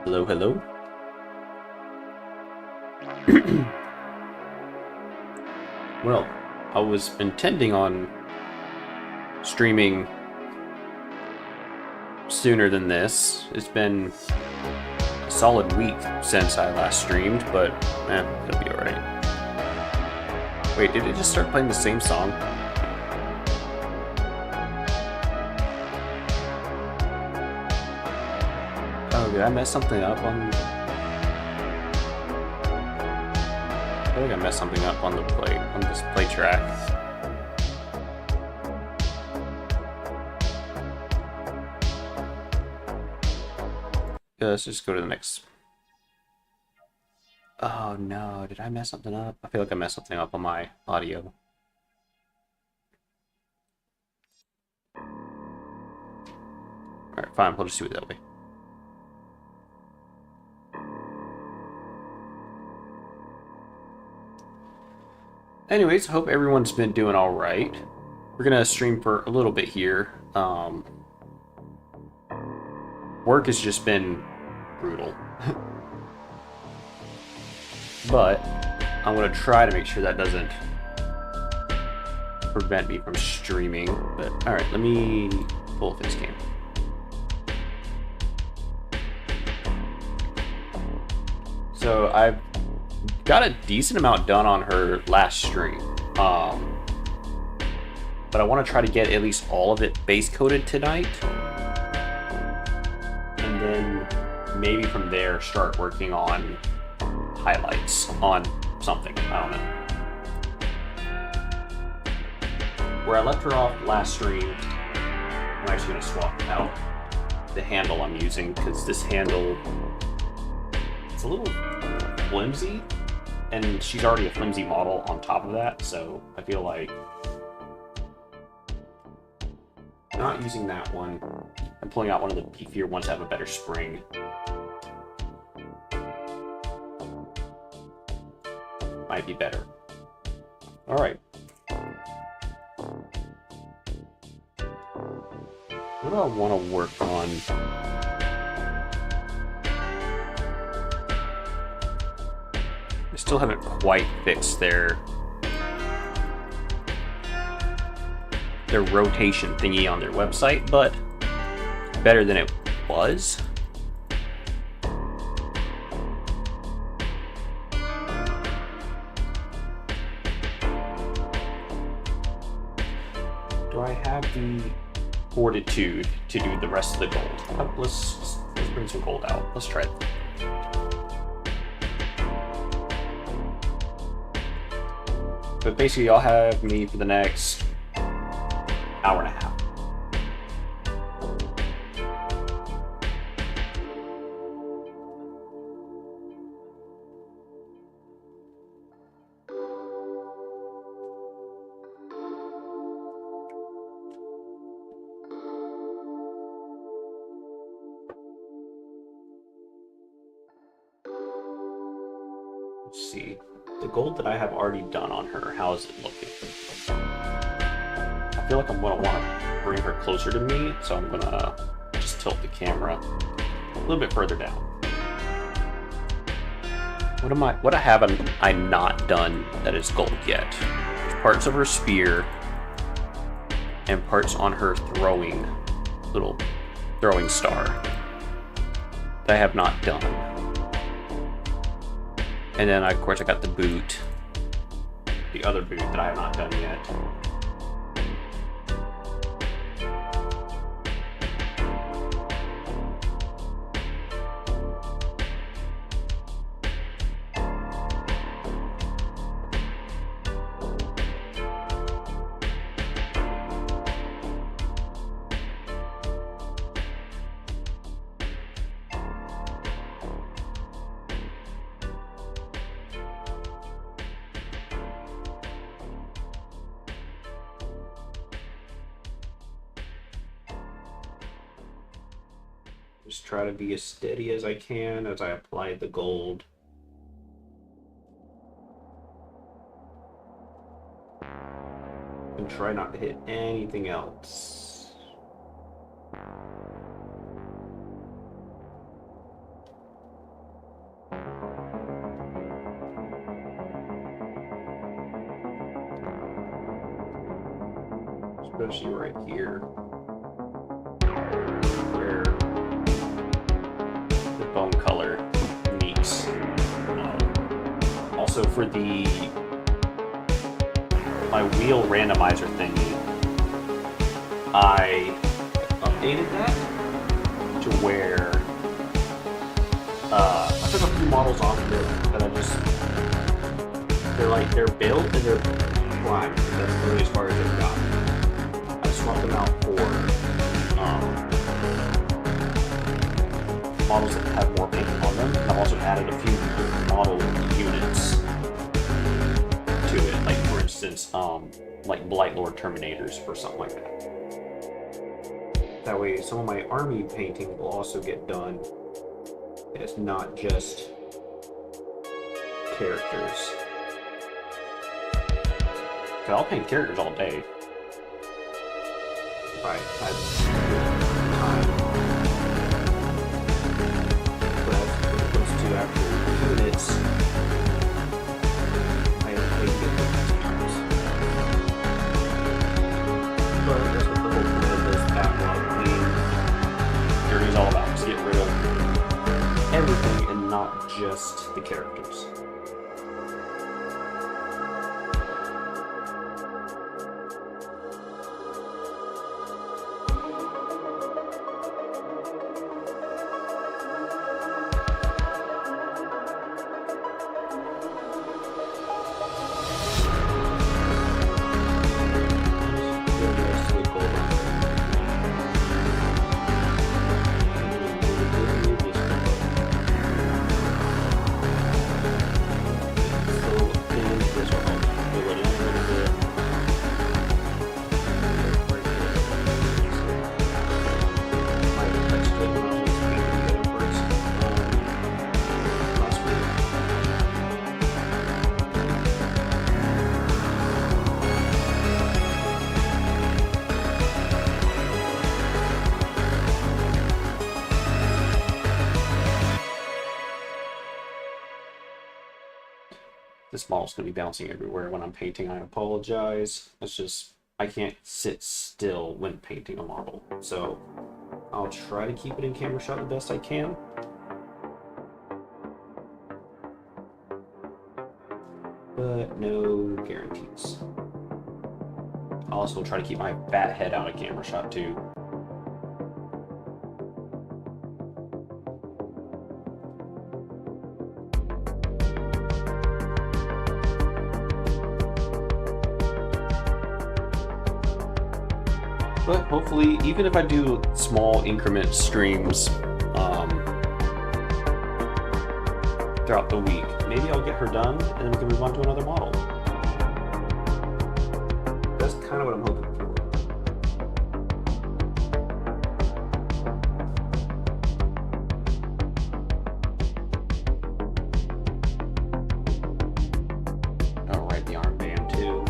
Hello, hello. Well, I was intending on streaming sooner than this. It's been a solid week since I last streamed, but it'll be alright. Wait, did it just start playing the same song? Oh, did I mess something up on... I feel like I messed something up on the play, on this play track. Yeah, let's just go to the next. Oh no, did I mess something up? I feel like I messed something up on my audio. Alright, fine, we'll just do it that way. Anyways, I hope everyone's been doing alright. We're gonna stream for a little bit here. Work has just been brutal. But I'm gonna try to make sure that doesn't prevent me from streaming. But alright, let me pull up this game. So I've got a decent amount done on her last stream. But I want to try to get at least all of it base coated tonight. And then maybe from there start working on highlights on something. I don't know. Where I left her off last stream, I'm actually going to swap out the handle I'm using because this handle, it's a little flimsy. And she's already a flimsy model on top of that, so I feel like not using that one and pulling out one of the beefier ones to have a better spring. Might be better. Alright. What do I want to work on? I still haven't quite fixed their rotation thingy on their website, but better than it was. Do I have the fortitude to do the rest of the gold? Let's bring some gold out. Let's try it. But basically, y'all have me for the next hour and a half. Let's see. The gold that I have already done on her, how is it looking? I feel like I'm going to want to bring her closer to me, so I'm going to just tilt the camera a little bit further down. What haven't I not done that is gold yet? There's parts of her spear and parts on her little throwing star that I have not done. And then, of course, I got the boot. The other boot that I have not done yet. Just try to be as steady as I can as I apply the gold. And try not to hit anything else. especially right here, where the bone color meets. Also for my wheel randomizer thingy, I updated that to where I took a few models off of it that they're built and they're primed. That's really as far as they've gotten. I swapped them out for models that have more paint on them. And I've also added a few model units to it, like for instance, like Blight Lord Terminators or something like that. That way, some of my army painting will also get done. It's not just characters. I'll paint characters all day. Right, I have time. But when it comes to actual units, I have to get those. But that's what the whole point of this backlog journey is all about, is get rid of everything and not just the characters. This model's going to be bouncing everywhere when I'm painting. I apologize. It's just, I can't sit still when painting a model. So I'll try to keep it in camera shot the best I can. But no guarantees. I'll also try to keep my fat head out of camera shot too. But hopefully, even if I do small increment streams throughout the week, maybe I'll get her done and then we can move on to another model. That's kind of what I'm hoping for. Oh, right, the armband too.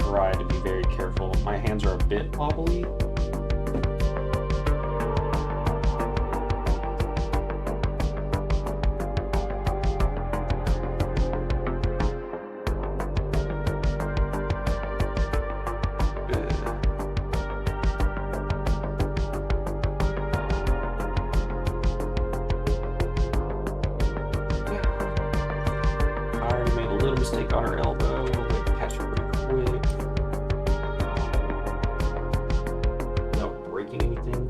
Try to be very careful. My hands are a bit wobbly. I already made a little mistake on her elbow. We'll catch her pretty quick. Anything.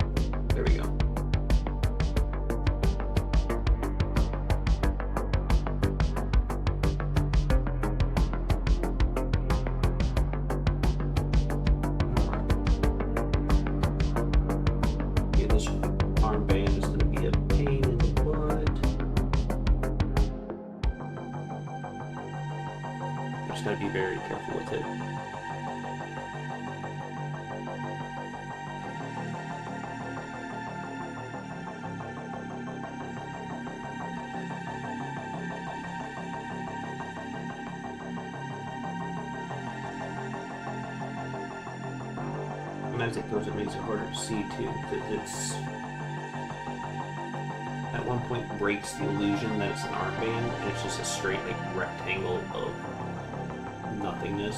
There we go. Yeah, this armband is going to be a pain in the butt. I'm just going to be very careful with it. As it goes, it makes it harder to see too, because it's at one one point breaks the illusion that it's an armband, and it's just a straight like rectangle of nothingness.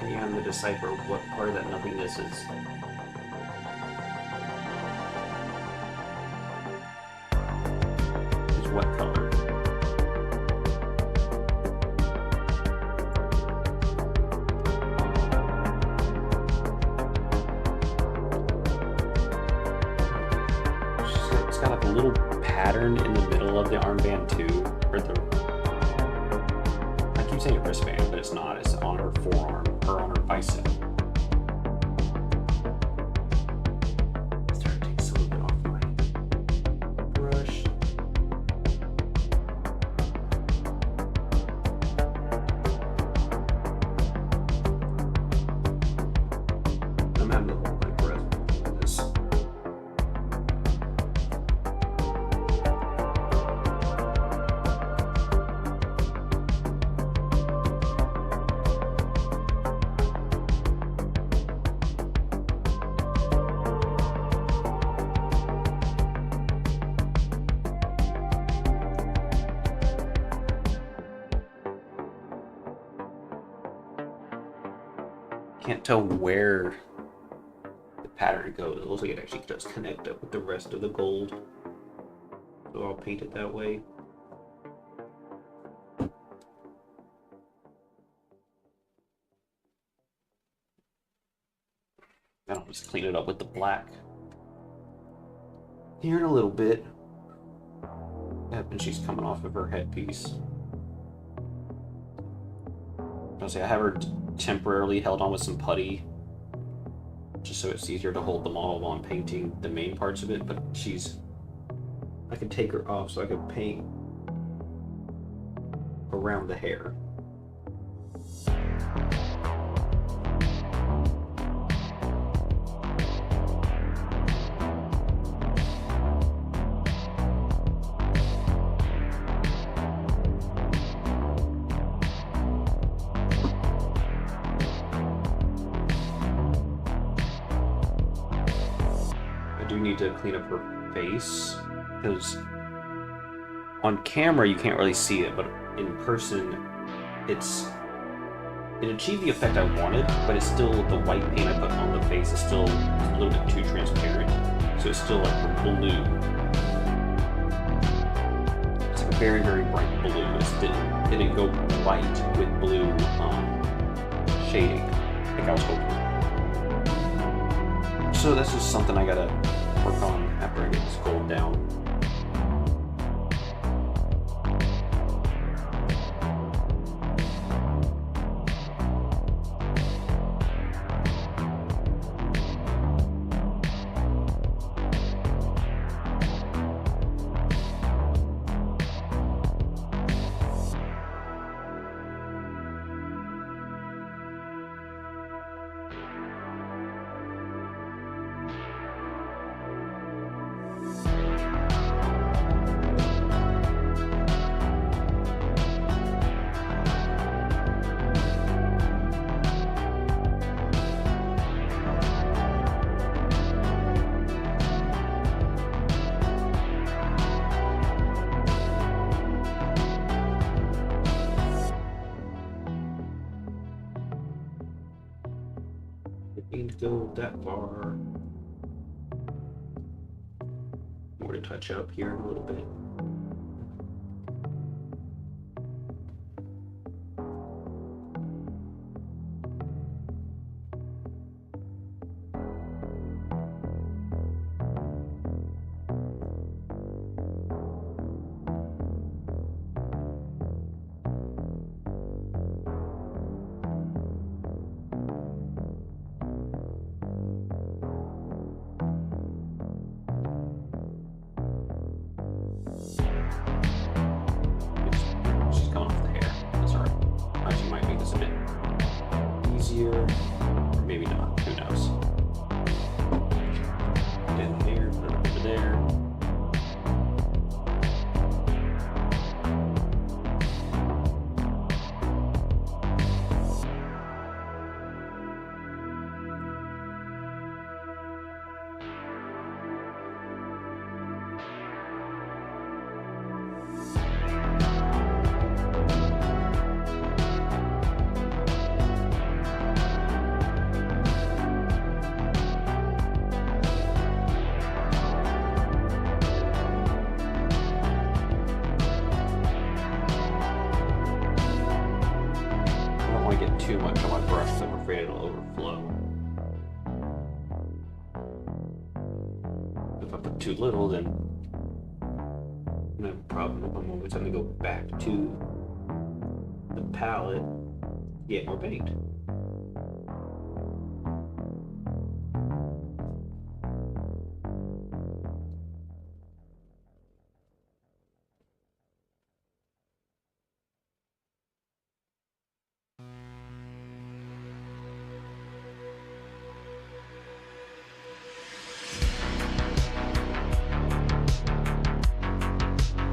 And you have to decipher what part of that nothingness is. What color? It's got like a little pattern in the middle of the armband too, or the. I keep saying wristband, but it's not. It's on her forearm or on her bicep. Start to take some of it off my brush. I'm having a little bit of breath with this. Can't tell where the pattern goes. It looks like it actually does connect up with the rest of the gold. So I'll paint it that way. Then I'll just clean it up with the black here in a little bit. And she's coming off of her headpiece. I'll say I have her temporarily held on with some putty just so it's easier to hold the model while I'm painting the main parts of it, but I can take her off so I can paint around the hair. Need to clean up her face because on camera you can't really see it, but in person it achieved the effect I wanted, but it's still the white paint I put on the face is still a little bit too transparent, so it's still like the blue. It's like a very, very bright blue. It didn't go white with blue shading like I was hoping. So that's just something I gotta work on after I get this gold down. Didn't go that far. More to touch up here in a little bit. Or maybe not, who knows. Get here, put it over there. too much on my brush because I'm afraid it'll overflow. If I put too little, then I have a problem. I'm always going to go back to the palette to get more paint.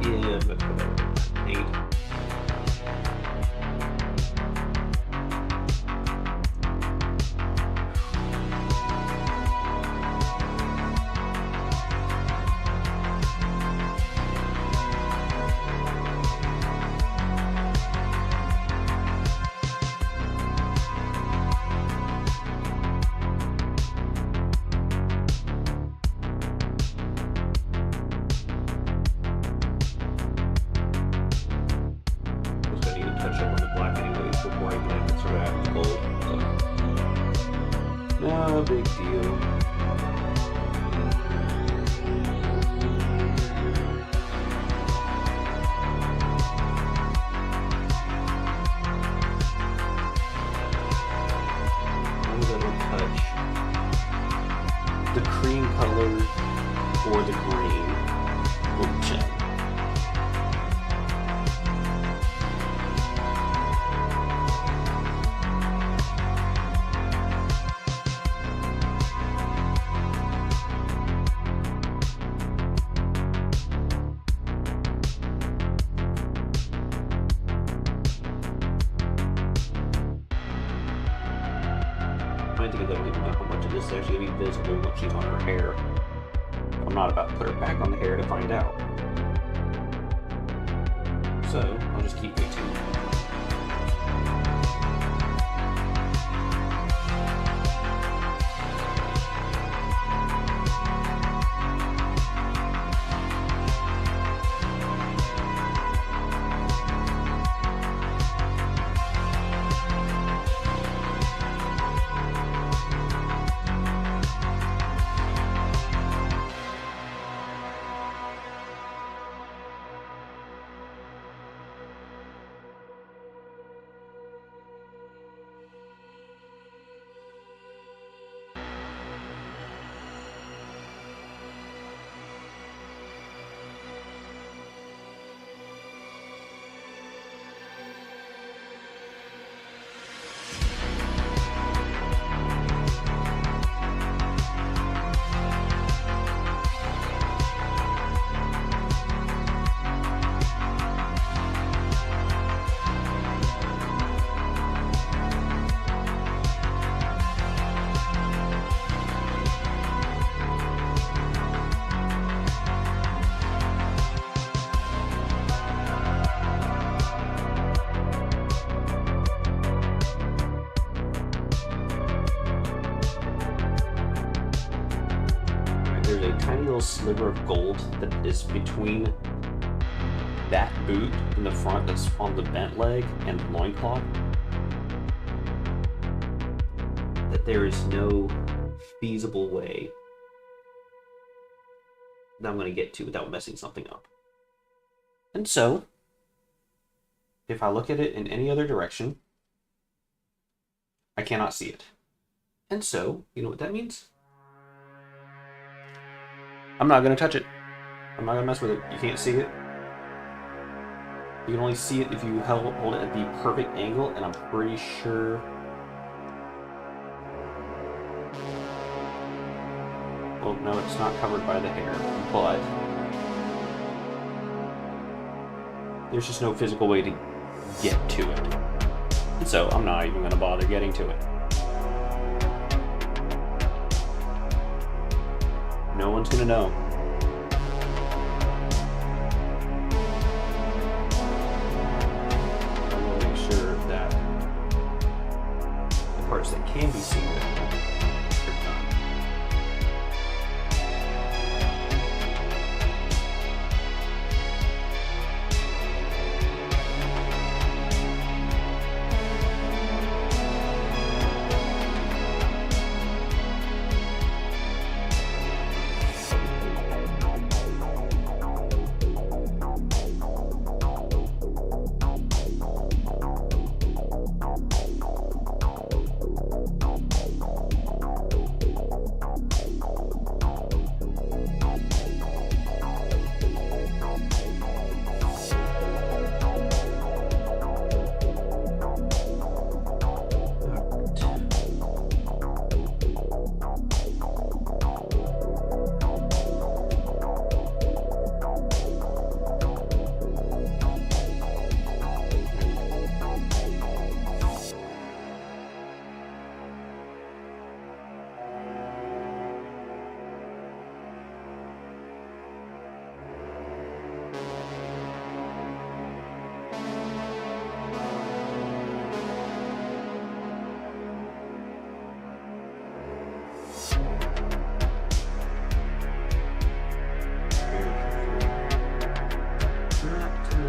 Yeah, but paint. Touch up on the black anyways before I blend it, so I have gold. No big deal. I'm gonna touch the cream color or the green or gem. I think I don't even know how much of this is actually going to be visible once she's on her hair. I'm not about to put her back on the hair to find out. So, I'll just keep waiting. There's a tiny little sliver of gold that is between that boot in the front that's on the bent leg and the loincloth. That there is no feasible way that I'm going to get to without messing something up. And so, if I look at it in any other direction, I cannot see it. And so, you know what that means? I'm not going to touch it. I'm not going to mess with it. You can't see it. You can only see it if you hold it at the perfect angle, and I'm pretty sure... Well, no, it's not covered by the hair, but... there's just no physical way to get to it. And so, I'm not even going to bother getting to it. No one's gonna know. I will make sure that the parts that can be seen with are done.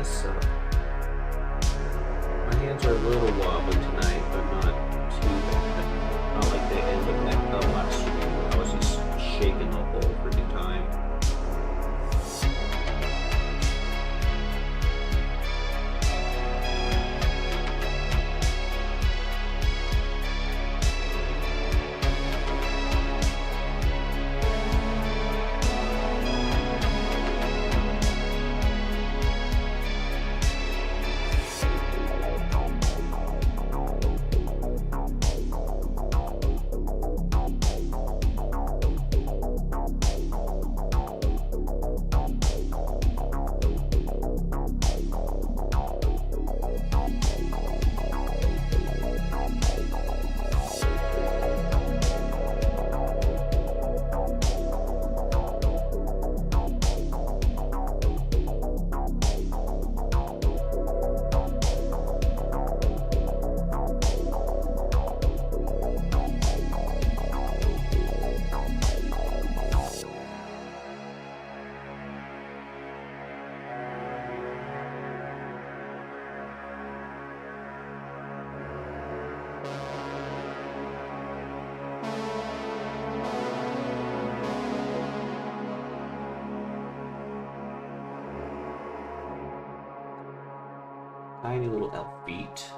mess up. My hands are a little wobbly tonight, but not too bad. Not like they ended like the last stream. I was just shaking the whole freaking time. Tiny little elf feet.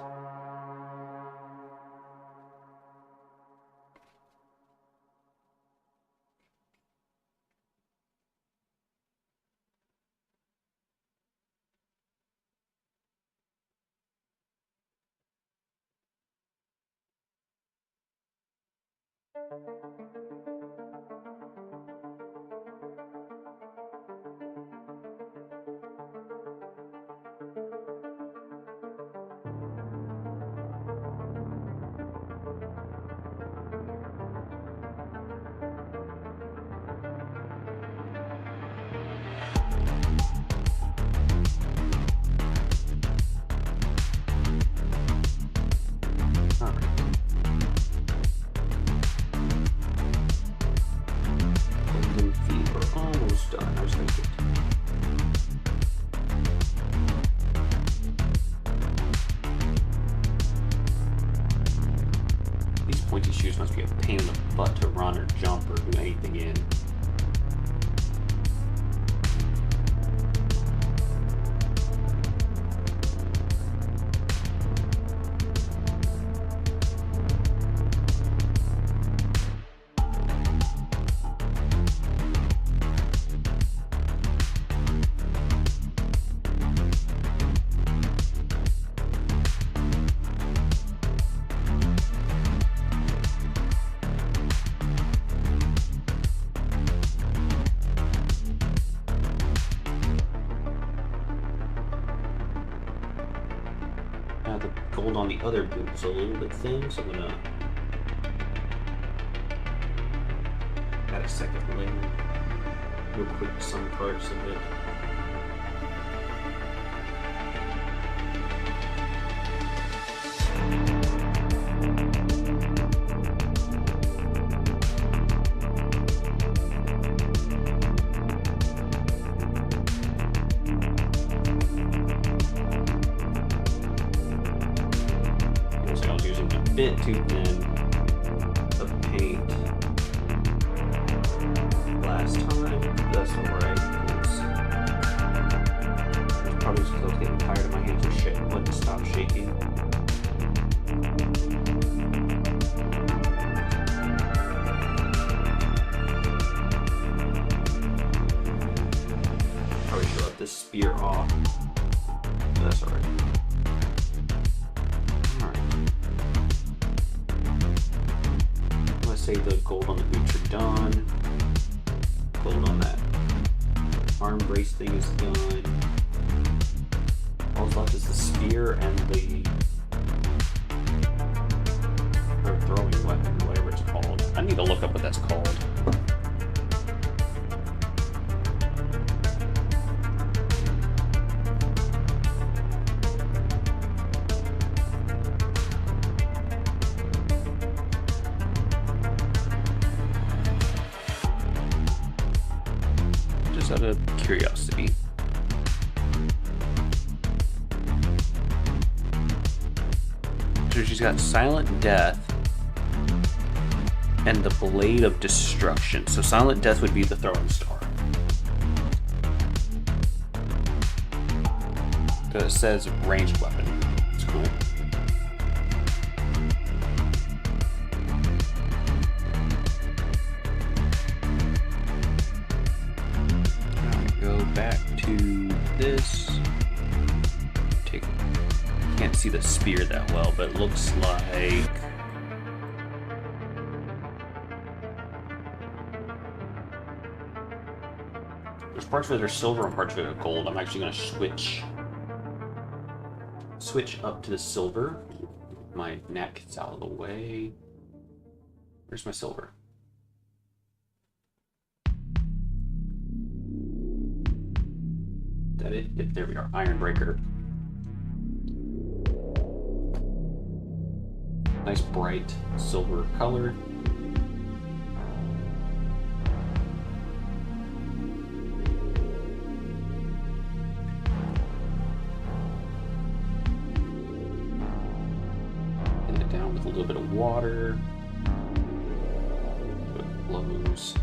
Pointy shoes must be a pain in the butt to run or jump or do anything in. The gold on the other boot is a little bit thin, so I'm gonna add a second layer real quick, some parts of it. Bit too thin of paint last time. That's alright. It's probably just because I was getting tired of my hands and shit and wouldn't stop shaking. Probably should let this spear off. But that's alright. Say the gold on the boots are done. Gold on that arm brace thing is done. All that's left is the spear and the throwing weapon, whatever it's called. I need to look up what that's called. Out of curiosity. So she's got Silent Death and the Blade of Destruction. So Silent Death would be the throwing star. So it says ranged weapon. It's cool. Alright, go back to this. Can't see the spear that well, but it looks like there's parts of it are silver and parts of it are gold. I'm actually going to switch up to the silver. My neck is out of the way. Where's my silver? Is that it? Yep, there we are. Iron Breaker. Nice bright silver color. Get it down with a little bit of water. It blows.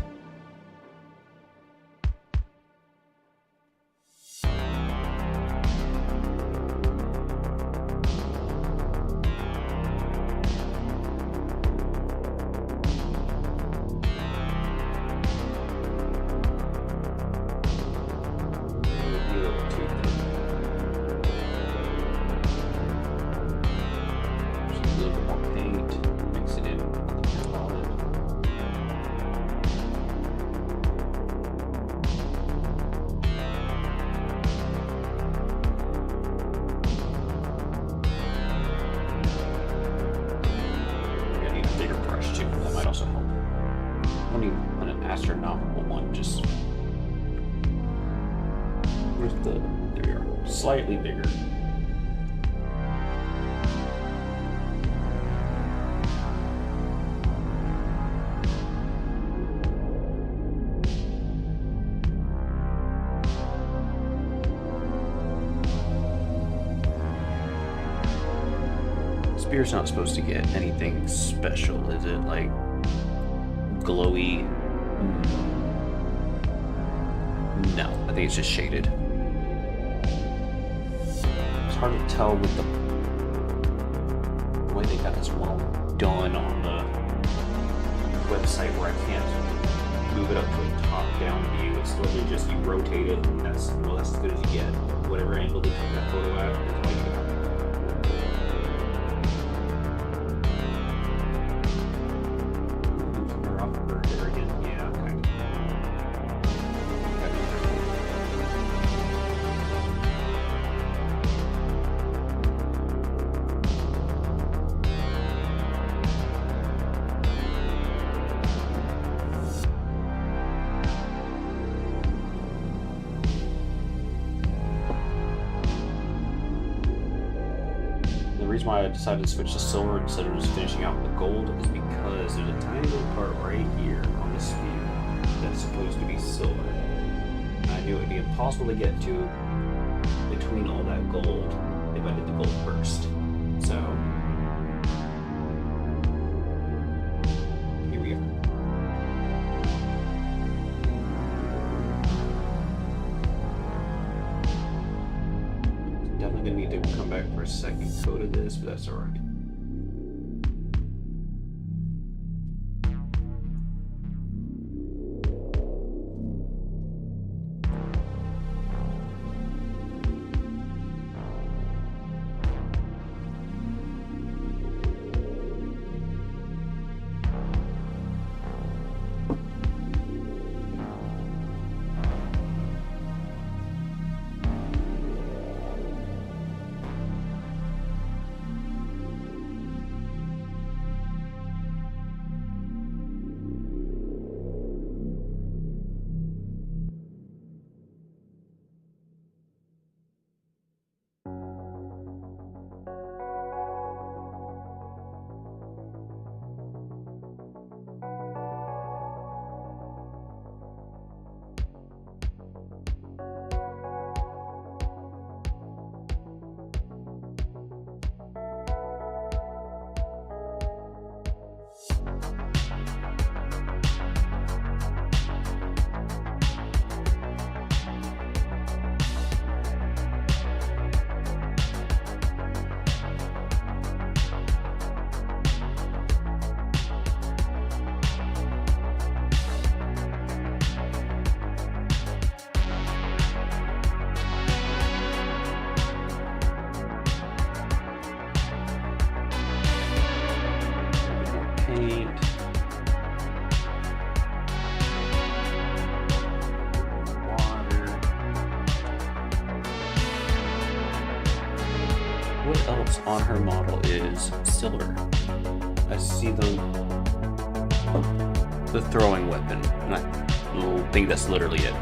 There we are. Slightly bigger. Spear's not supposed to get anything special, is it? Like glowy? No, I think it's just shaded. It's hard to tell with the way they got this well done on the website where I can't move it up to a top-down view. It's literally just you rotate it, and that's as good as you get. Whatever angle they took that photo at, that's all you got. Why I decided to switch to silver instead of just finishing out with gold is because there's a tiny little part right here on the spear that's supposed to be silver. And I knew it would be impossible to get to between all that gold if I did the gold first. So here we are. Definitely gonna need to come back for a second coat of this, but that's alright. What else on her model is silver? I see the throwing weapon, and I think that's literally it.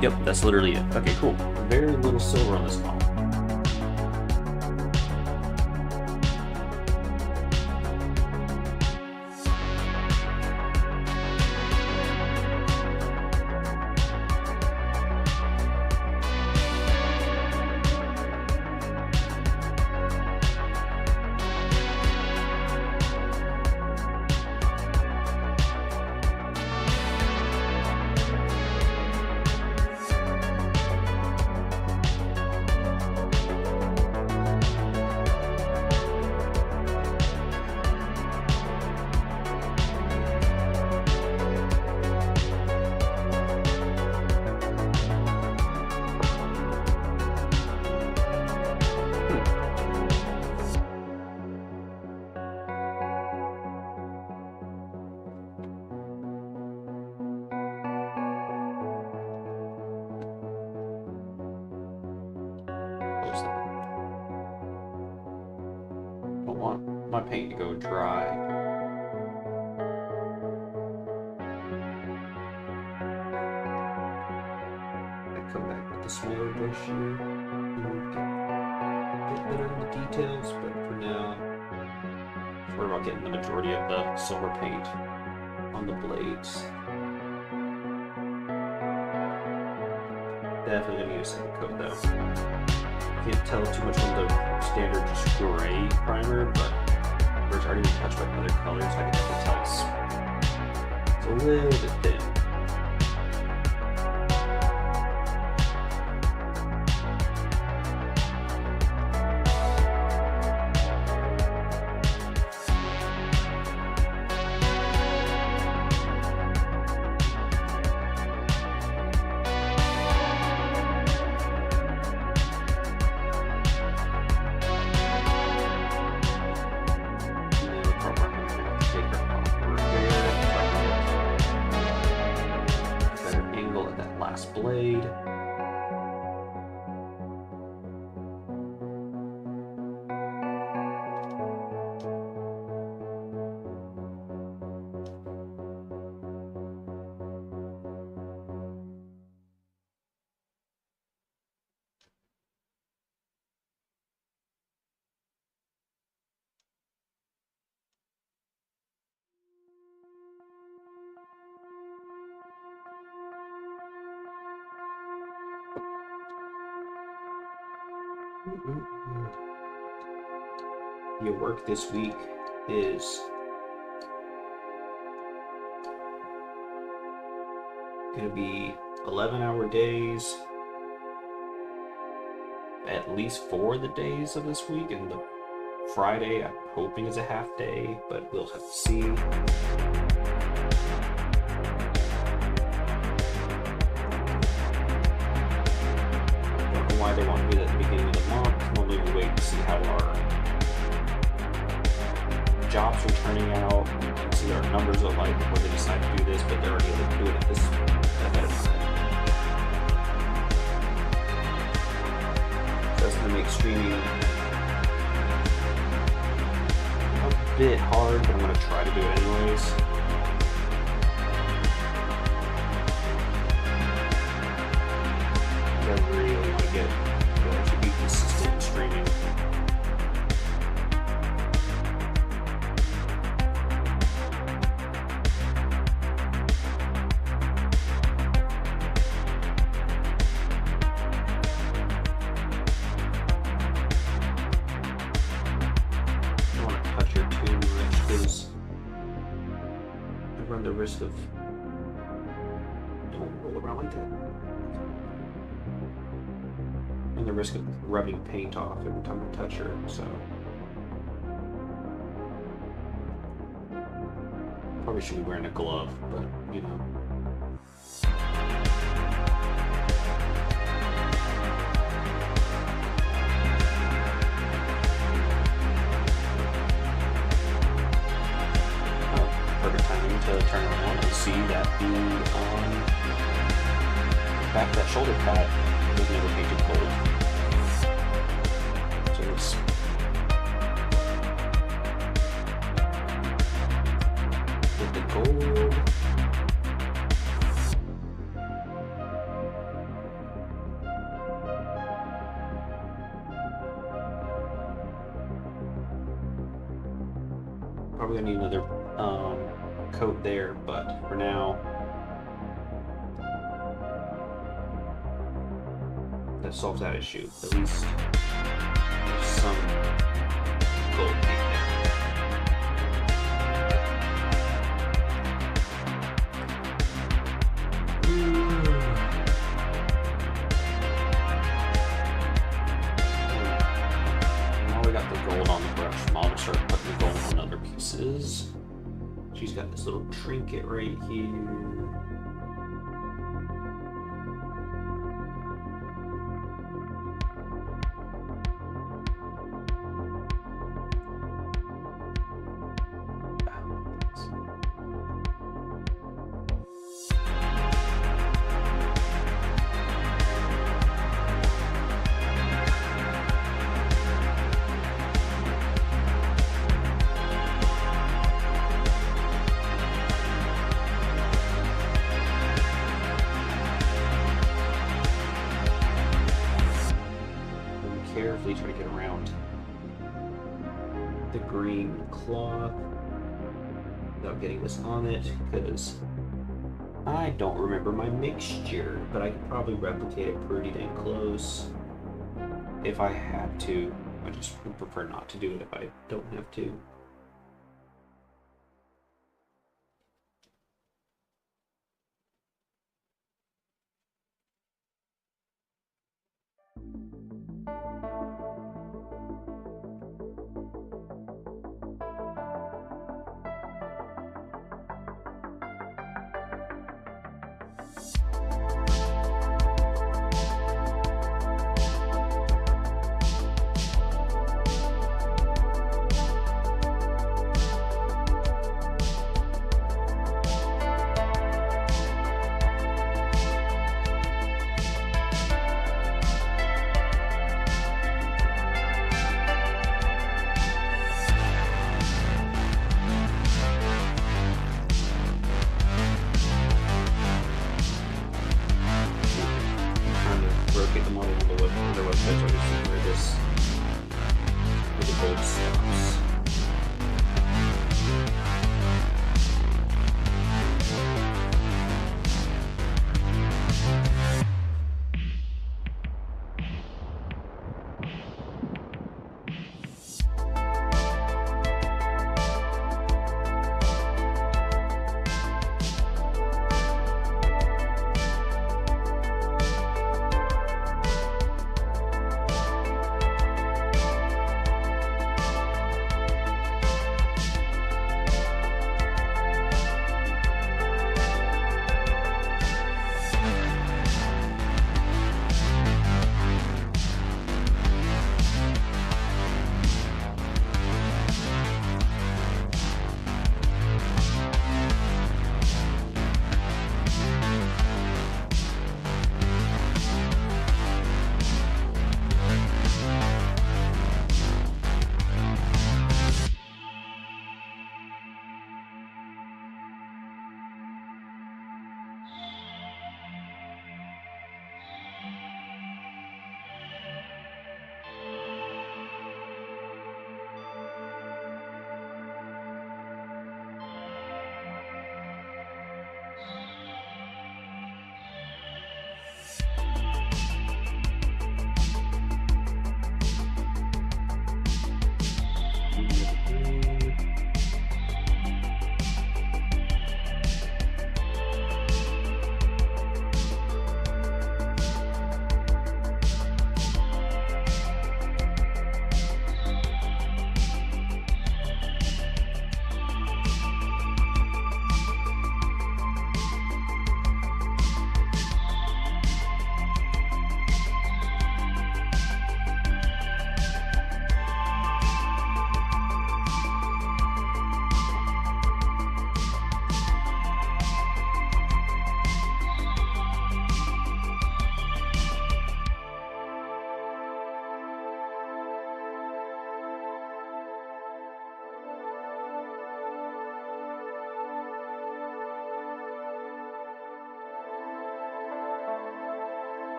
Yep, that's literally it. Okay, cool. Very little silver on this model. Don't want my paint to go dry. I come back with the smaller brush here and get better in the details, but for now, worry about getting the majority of the silver paint on the blades. Definitely gonna need a second coat though. Can't tell too much on the standard just gray primer, but where it's already been touched by other colors, I can definitely tell it's a little bit thin. Blade. Your work this week is going to be 11-hour days, at least 4 of the days of this week, and the Friday I'm hoping is a half day, but we'll have to see. Don't know why they want to do that at the beginning of the month. Normally we wait to see how our jobs are turning out and see our numbers are like before they decide to do this, but they're already like doing it this ahead of time. So that's going to make streaming a bit hard, but I'm going to try to do it anyways. I really want to to be consistent in streaming. The risk of don't roll around like that, and the risk of rubbing paint off every time I touch her. So probably should be wearing a glove, but you know. To turn around and see that the back of that shoulder pad was never painted gold. Probably gonna need another coat there, but for now, that solves that issue. At least there's some gold paint there. Now we got the gold on the brush. I'll just start putting the gold on other pieces. She's got this little trinket right here. Carefully try to get around the green cloth without getting this on it, because I don't remember my mixture, but I could probably replicate it pretty dang close if I had to. I just would prefer not to do it if I don't have to. Rotate the model on the website so I can see where the gold stops.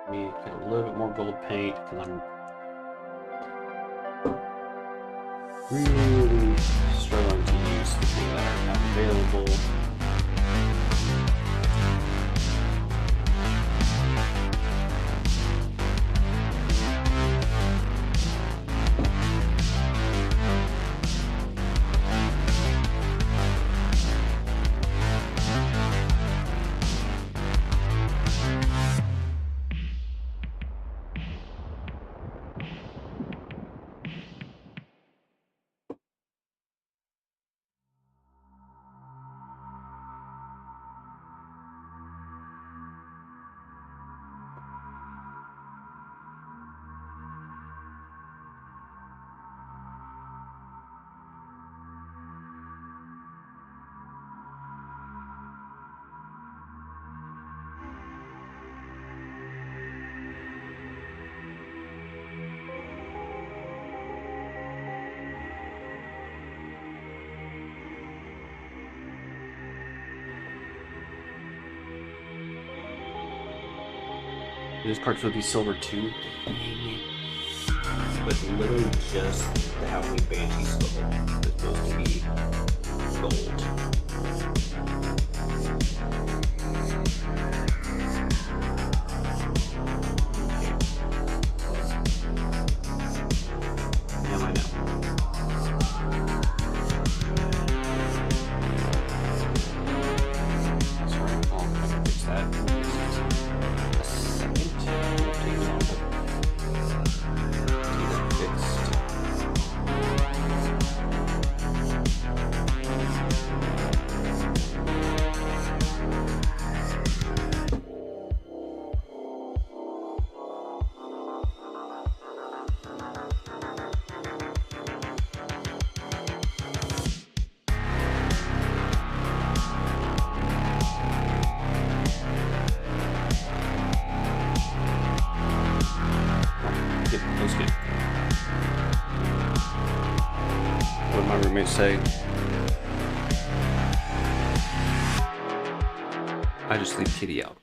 Let me get a little bit more gold paint because I'm Really struggling to use the thing that I have available. There's parts would be silver too. But literally just the Howling Banshee skull is supposed to be gold. Now I know. Sorry, I can fix that. Say I just leave Kitty out.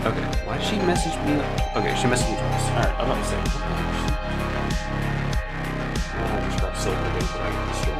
Okay, why did she message me? Okay, she messaged me twice. Alright, I'm about to say. I just got silver again, but I got distracted.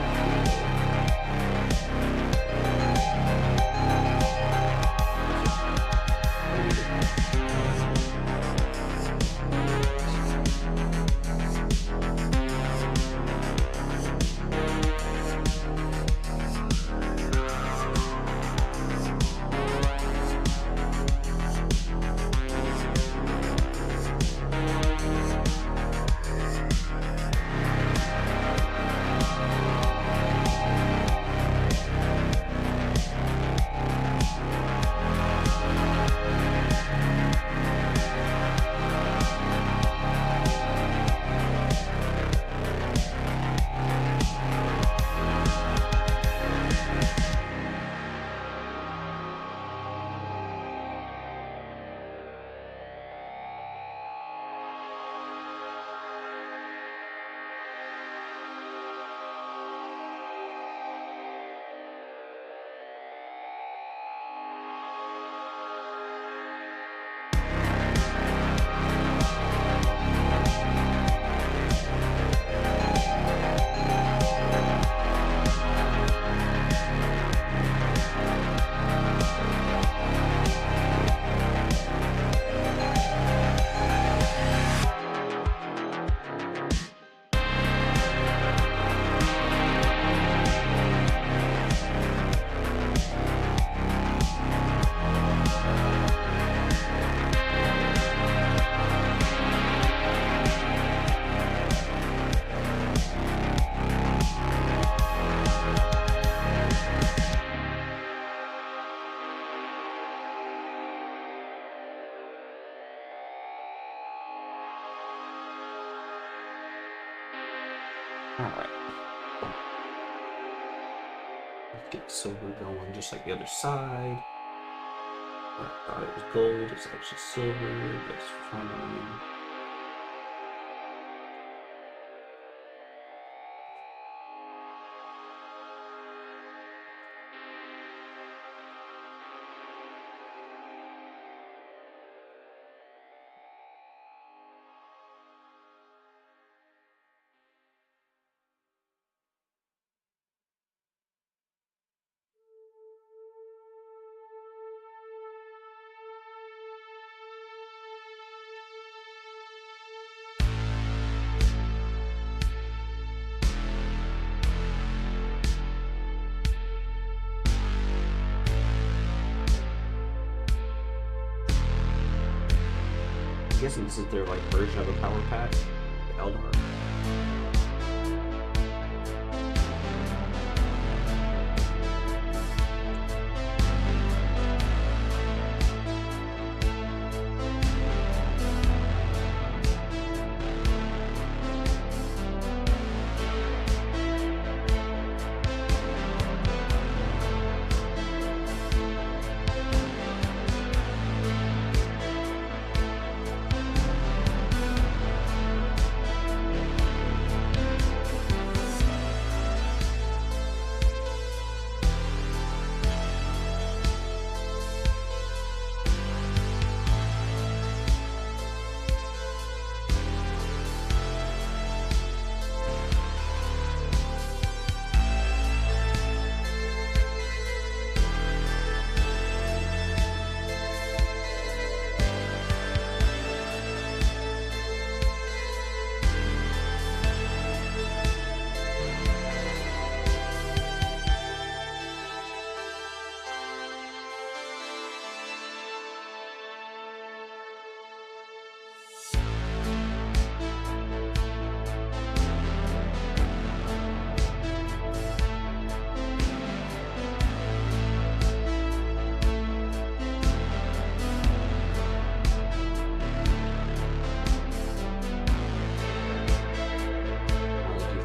Alright. Get silver going just like the other side. I thought it was gold, it's actually silver. That's fine. I'm guessing this is their like version of a power pack. Eldar.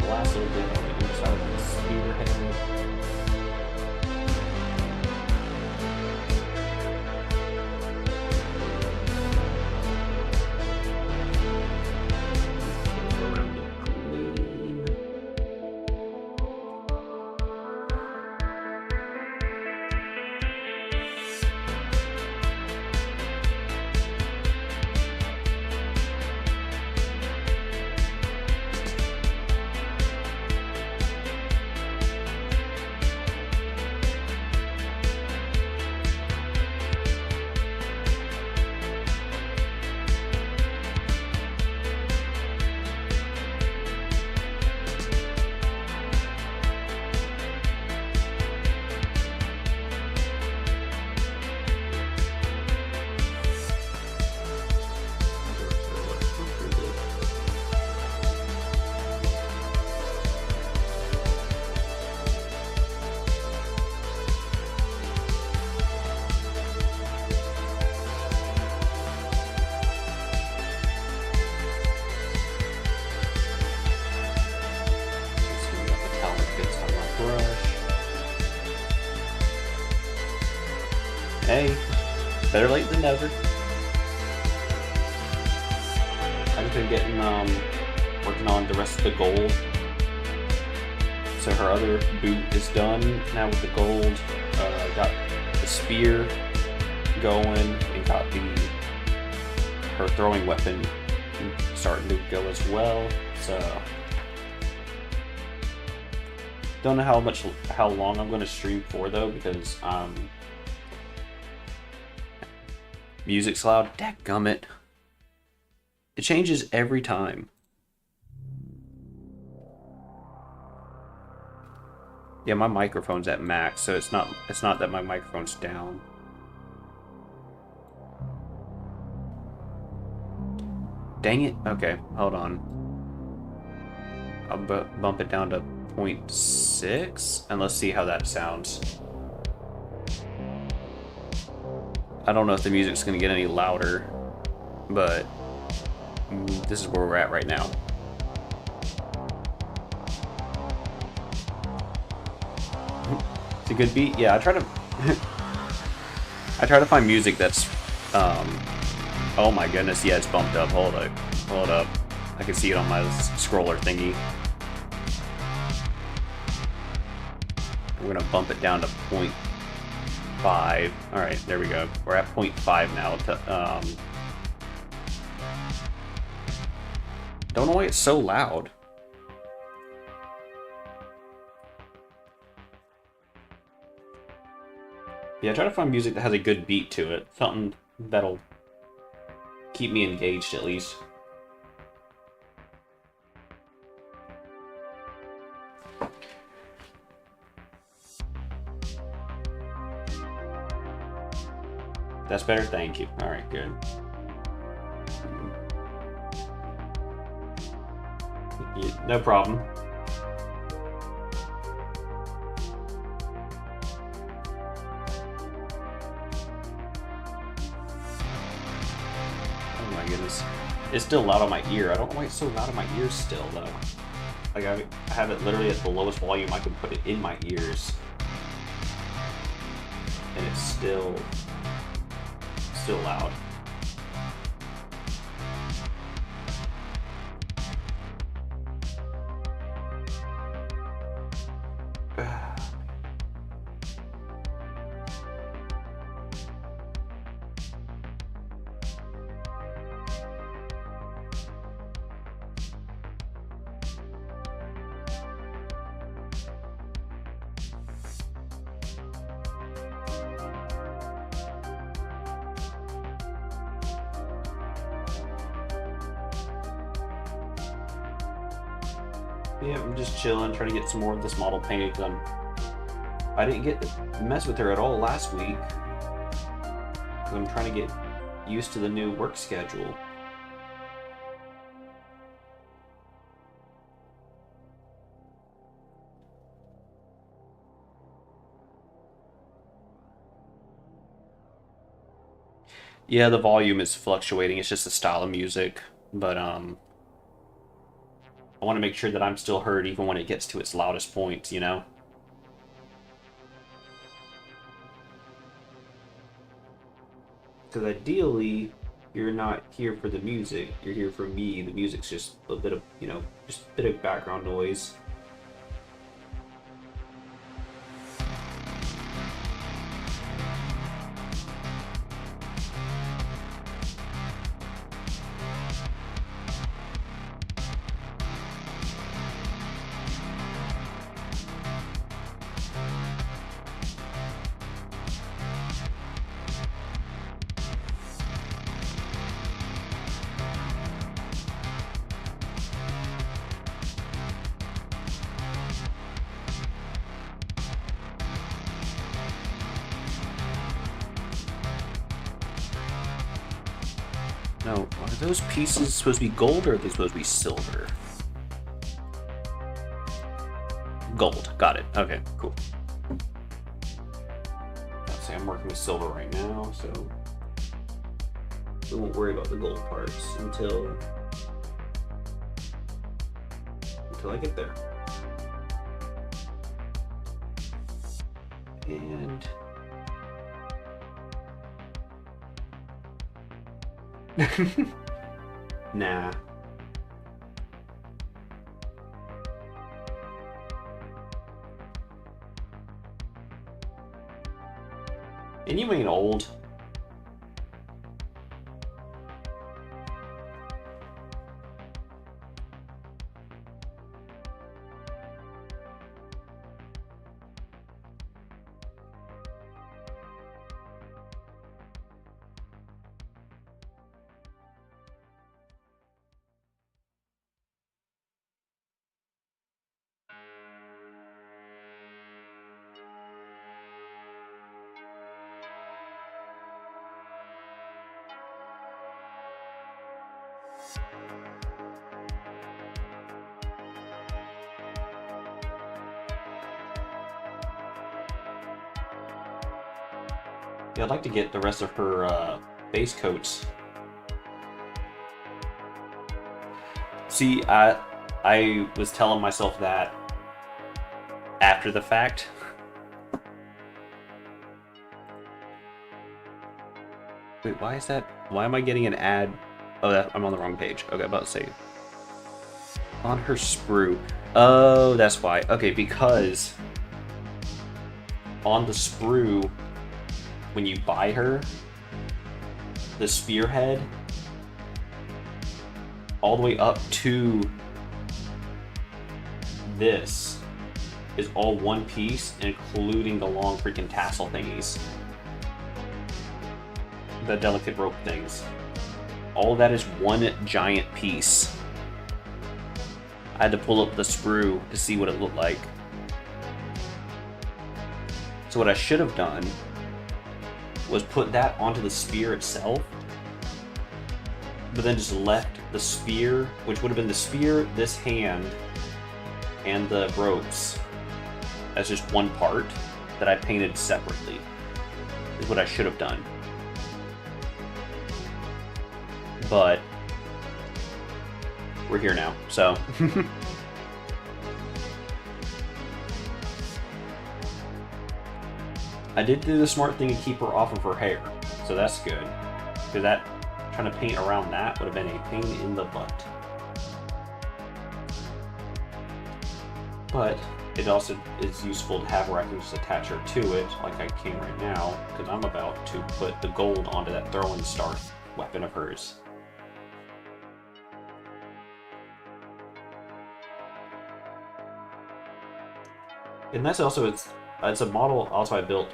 Last little bit on the inside of the spearhead. Around the queen. Hey, better late than never. I've been getting working on the rest of the gold. So her other boot is done now with the gold. Got the spear going and got her throwing weapon starting to go as well. So don't know how long I'm going to stream for though, because music's loud. Dadgummit. It changes every time. Yeah, my microphone's at max, so it's not that my microphone's down. Dang it. Okay, hold on. I'll bump it down to 0.6 and let's see how that sounds. I don't know if the music's going to get any louder, but this is where we're at right now. It's a good beat. Yeah, I try to find music that's oh my goodness, yeah, it's bumped up. Hold up. I can see it on my scroller thingy. We're gonna bump it down to 0.5. Alright, there we go. We're at 0.5 now. Don't know why it's so loud. Yeah, try to find music that has a good beat to it. Something that'll keep me engaged at least. That's better? Thank you. Alright, good. No problem. Oh my goodness. It's still loud on my ear. I don't know why it's so loud in my ears still, though. Like, I have it literally at the lowest volume I can put it in my ears. And it's still loud. Yeah, I'm just chilling, trying to get some more of this model painted. I didn't get to mess with her at all last week because I'm trying to get used to the new work schedule. Yeah, the volume is fluctuating. It's just the style of music, but I want to make sure that I'm still heard even when it gets to its loudest points, you know? Because ideally, you're not here for the music. You're here for me. The music's just a bit of, you know, just a bit of background noise. No, are those pieces supposed to be gold or are they supposed to be silver? Gold, got it. Okay, cool. Let's say I'm working with silver right now, so we won't worry about the gold parts until I get there. And nah. And you ain't old. Yeah, I'd like to get the rest of her base coats. See, I was telling myself that after the fact. Wait, why is that? Why am I getting an ad? Oh, I'm on the wrong page. Okay, about to say. On her sprue. Oh, that's why. Okay, because on the sprue, when you buy her, the spearhead, all the way up to this, is all one piece, including the long freaking tassel thingies. The delicate rope things. All that is one giant piece. I had to pull up the sprue to see what it looked like. So what I should have done was put that onto the spear itself, but then just left the spear, which would have been the spear, this hand, and the ropes as just one part that I painted separately, is what I should have done. But we're here now, so. I did do the smart thing and keep her off of her hair, so that's good. Because that, trying to paint around that would have been a pain in the butt. But it also is useful to have where I can just attach her to it, like I can right now, because I'm about to put the gold onto that throwing star weapon of hers. And that's also, it's a model also I built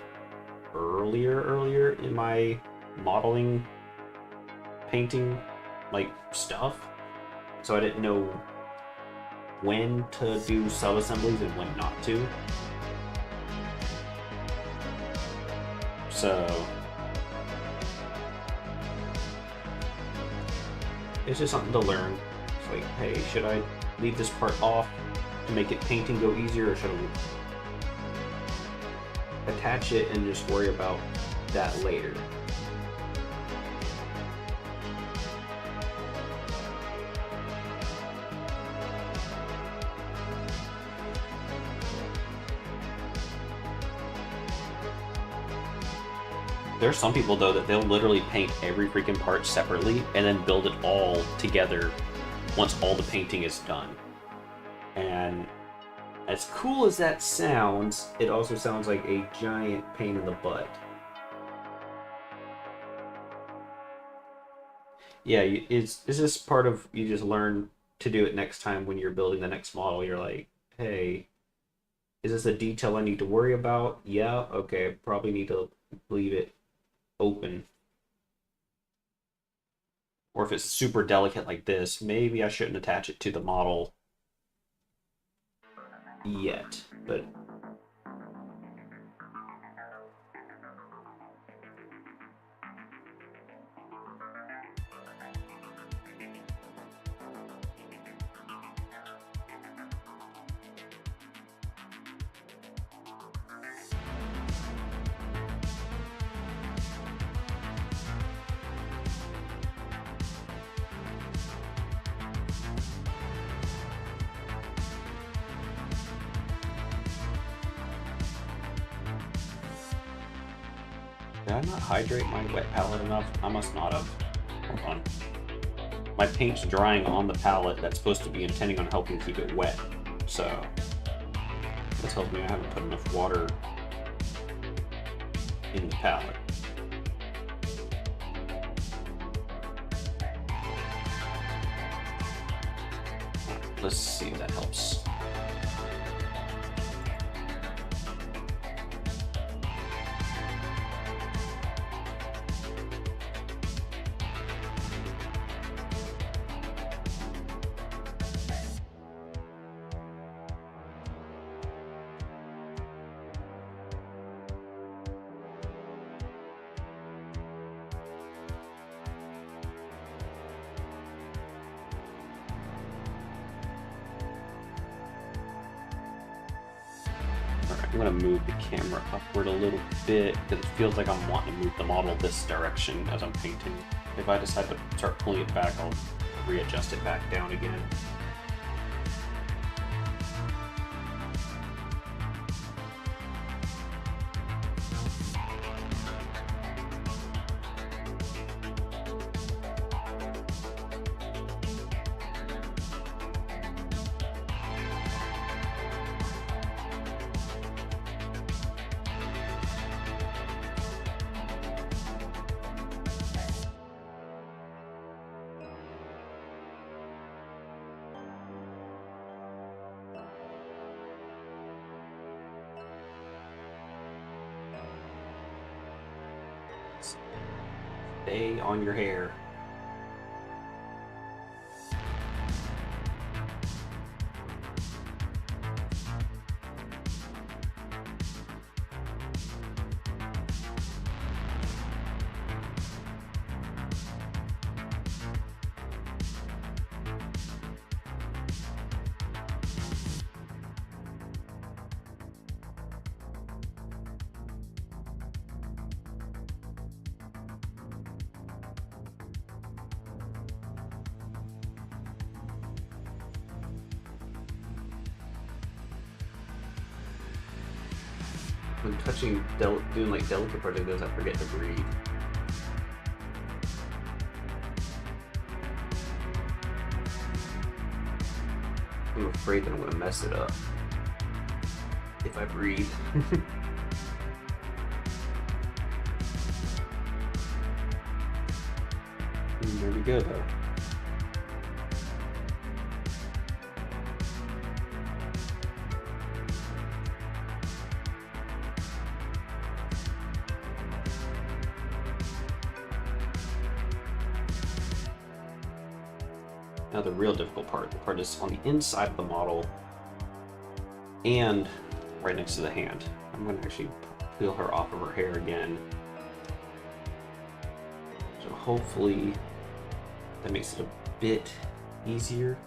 earlier in my modeling painting like stuff, so I didn't know when to do sub-assemblies and when not to. So it's just something to learn. It's like, hey, should I leave this part off to make it painting go easier, or should I attach it and just worry about that later? There's some people though that they'll literally paint every freaking part separately and then build it all together once all the painting is done. And as cool as that sounds, it also sounds like a giant pain in the butt. Yeah, it's just part of, you just learn to do it next time when you're building the next model. You're like, hey, is this a detail I need to worry about? Yeah, okay, I probably need to leave it open. Or if it's super delicate like this, maybe I shouldn't attach it to the model yet, but did I not hydrate my wet palette enough? I must not have. Hold on. My paint's drying on the palette that's supposed to be intending on helping keep it wet. So that tells me I haven't put enough water in the palette. Let's see if that helps. I'm gonna move the camera upward a little bit because it feels like I'm wanting to move the model this direction as I'm painting. If I decide to start pulling it back, I'll readjust it back down again. Stay on your hair. When touching, doing like delicate particles, I forget to breathe. I'm afraid that I'm gonna mess it up if I breathe. There we go, though. Now the real difficult part, the part is on the inside of the model and right next to the hand. I'm going to actually peel her off of her hair again. So hopefully that makes it a bit easier.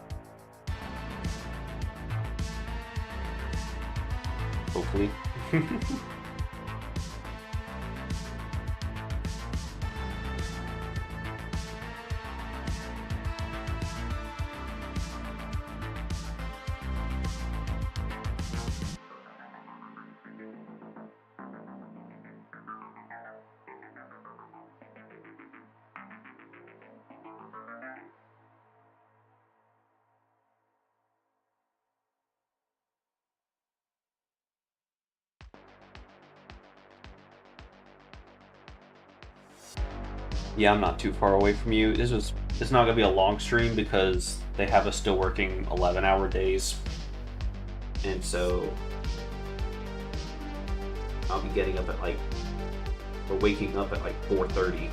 Hopefully. Yeah, I'm not too far away from you. It's not gonna be a long stream because they have us still working 11-hour days, and so I'll be getting up at or waking up at 4:30.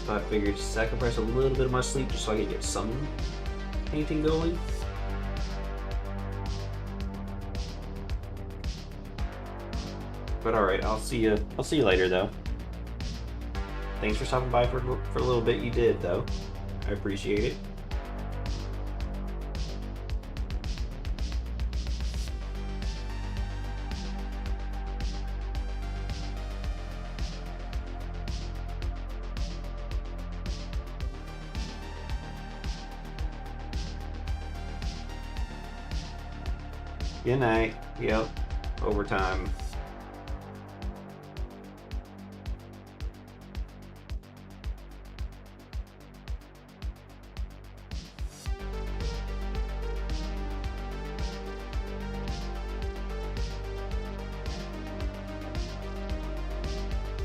So I figured to sacrifice a little bit of my sleep just so I can get some painting going. But all right, I'll see you later, though. Thanks for stopping by for a little bit. You did, though. I appreciate it. Good night. Yep. Overtime.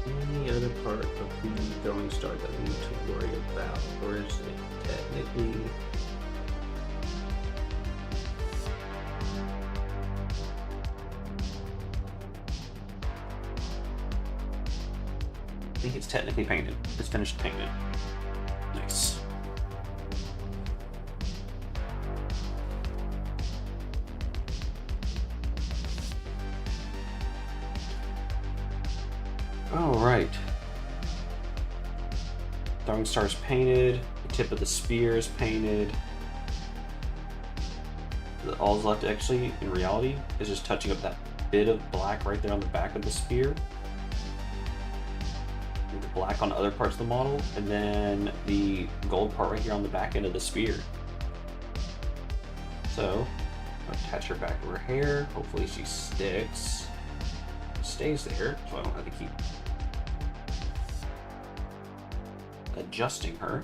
Any other part of the throwing star that we need to worry about, or is it technically? I think it's technically painted. It's finished painted. Nice. All right. Throwing star's painted. The tip of the spear is painted. All's left, actually, in reality, is just touching up that bit of black right there on the back of the spear. The black on other parts of the model, and then the gold part right here on the back end of the spear. So, I'll attach her back to her hair. Hopefully she stays there, so I don't have to keep adjusting her.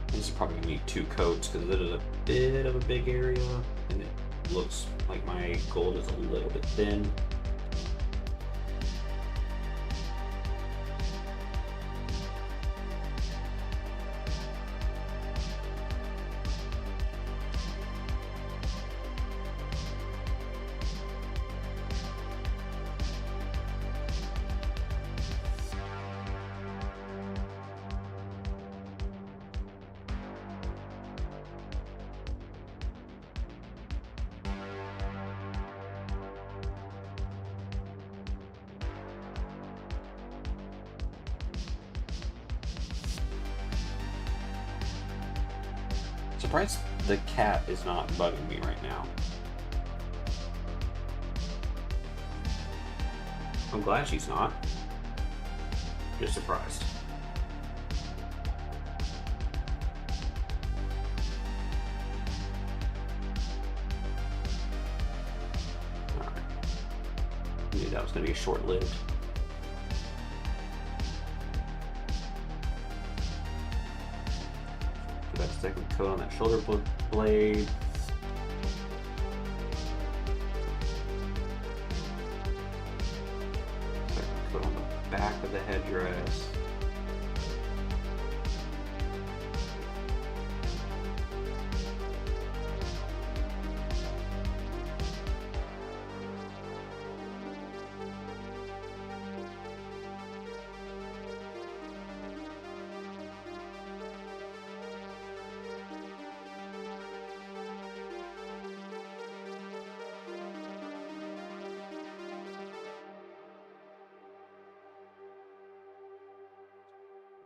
This is probably gonna need 2 coats because it is a bit of a big area, and it looks like my gold is a little bit thin. the cat is not bugging me right now. I'm glad she's not. Just surprised. Alright. Knew that was going to be short-lived. Give that a second coat on that shoulder blade. Put on the back of the headdress.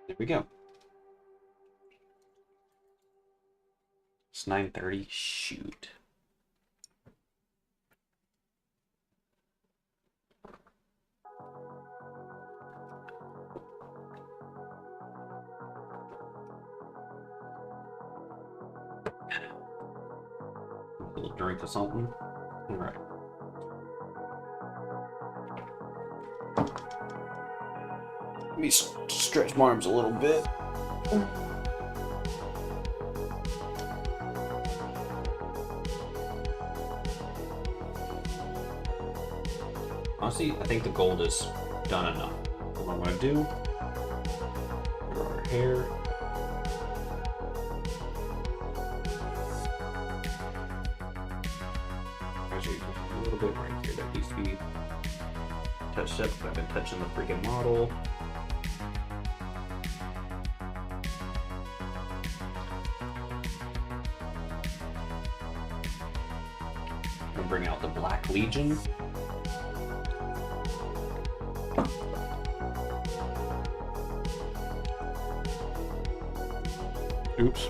There we go. It's 9:30. Shoot. A little drink or something. All right. Let me stretch my arms a little bit. Honestly, I think the gold is done enough. What I'm going to do, draw her hair. Actually, a little bit right here that needs to be touched up. I've been touching the freaking model. Bring out the Black Legion. Oops.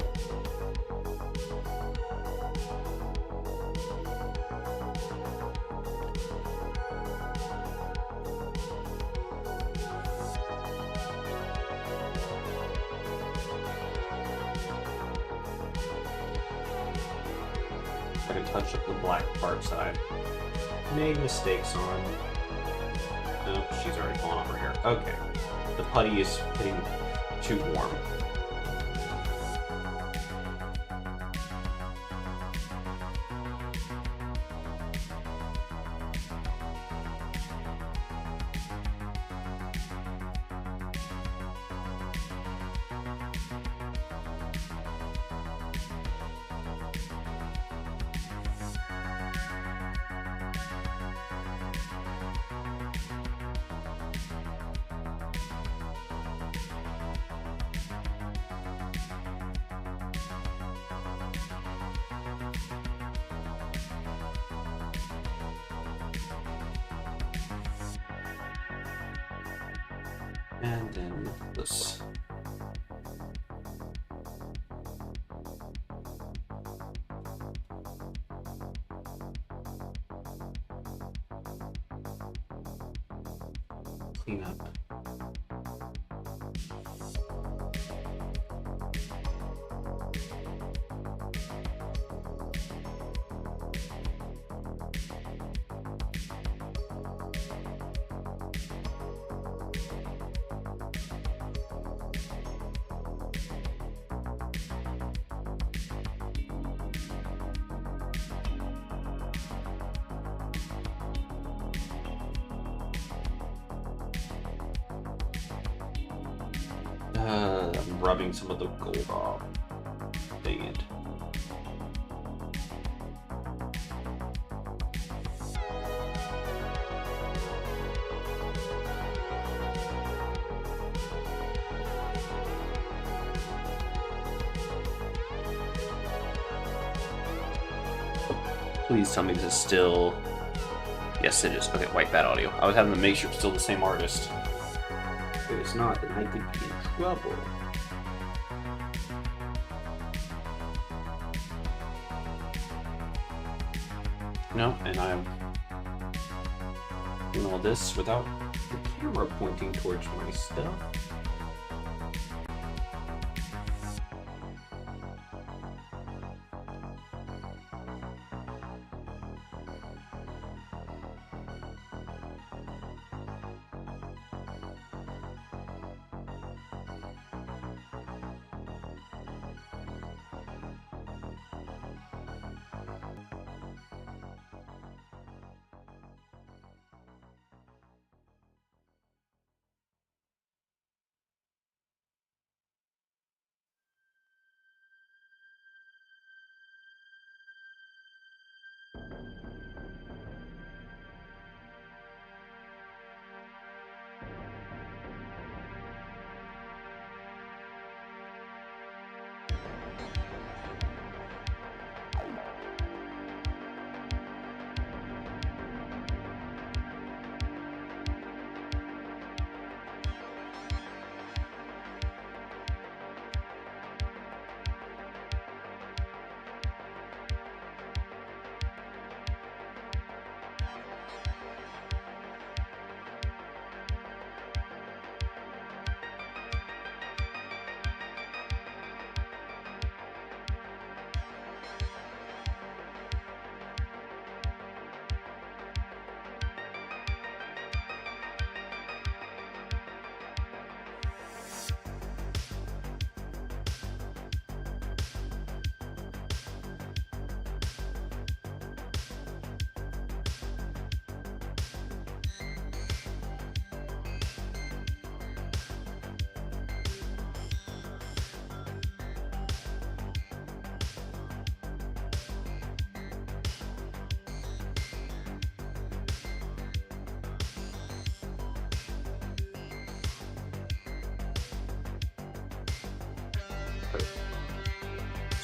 I can touch up the black parts that I made mistakes on. Nope, she's already fallen off her hair. Okay. The putty is getting too warm. And then this. Clean up. I'm rubbing some of the gold off. Dang it. Please tell me this is still... Yes, it is. Okay, wipe that audio. I was having to make sure it's still the same artist. If it's not, then I could be in trouble. No, and I'm doing all this without the camera pointing towards my stuff.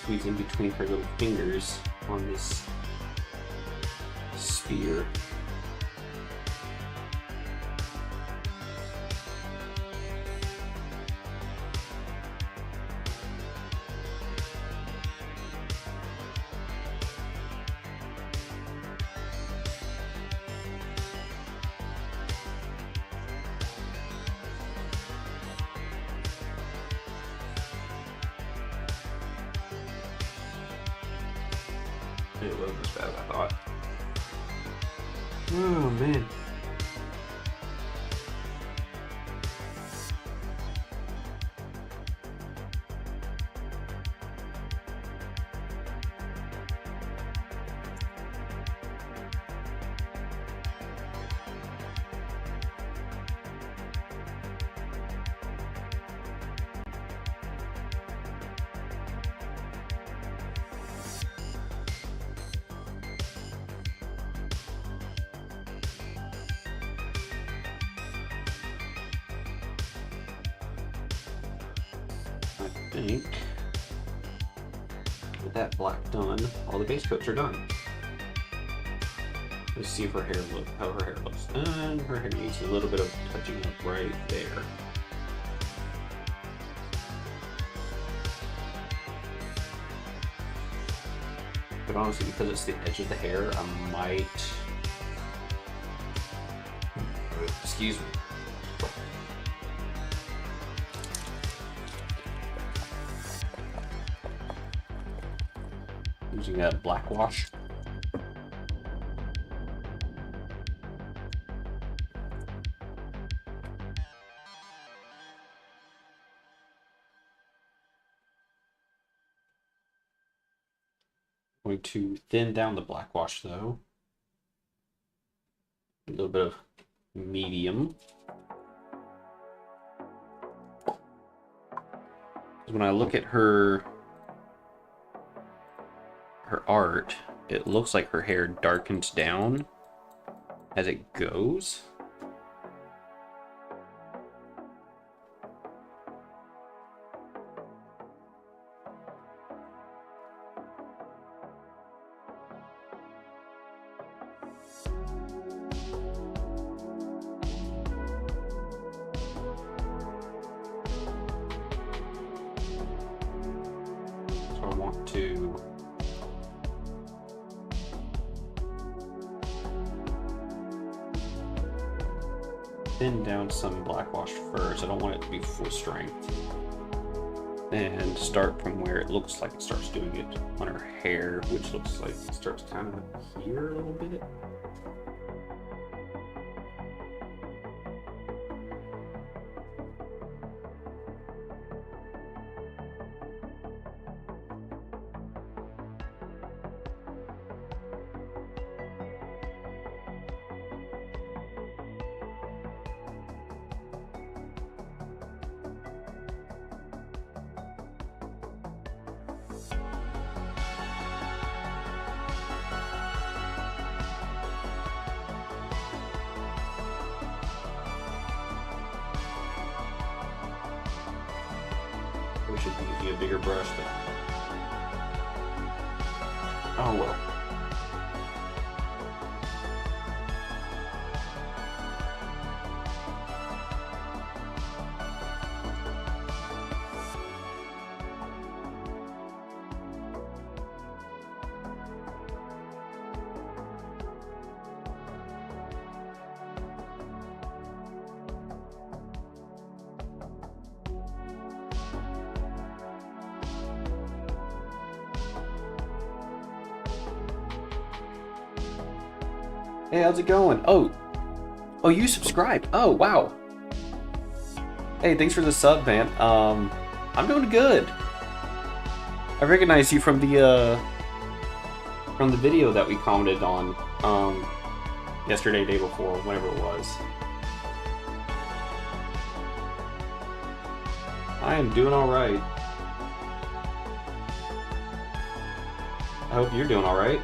Squeeze in between her little fingers on this sphere. It wasn't as bad as I thought. Oh man. I think with that black done, all the base coats are done. Let's see if her hair how her hair looks. And her hair needs a little bit of touching up right there. But honestly, because it's the edge of the hair, I might. Excuse me. Using that black wash. Going to thin down the black wash though. A little bit of medium. When I look at her art, it looks like her hair darkens down as it goes. So I want to thin down some black wash first. I don't want it to be full strength. And start from where it looks like it starts doing it on her hair, which looks like it starts kind of here a little bit. We should be using a bigger brush, but oh well. Hey, how's it going? Oh, you subscribed. Oh, wow. Hey, thanks for the sub, man. I'm doing good. I recognize you from the video that we commented on, yesterday, day before, whenever it was. I am doing all right. I hope you're doing all right.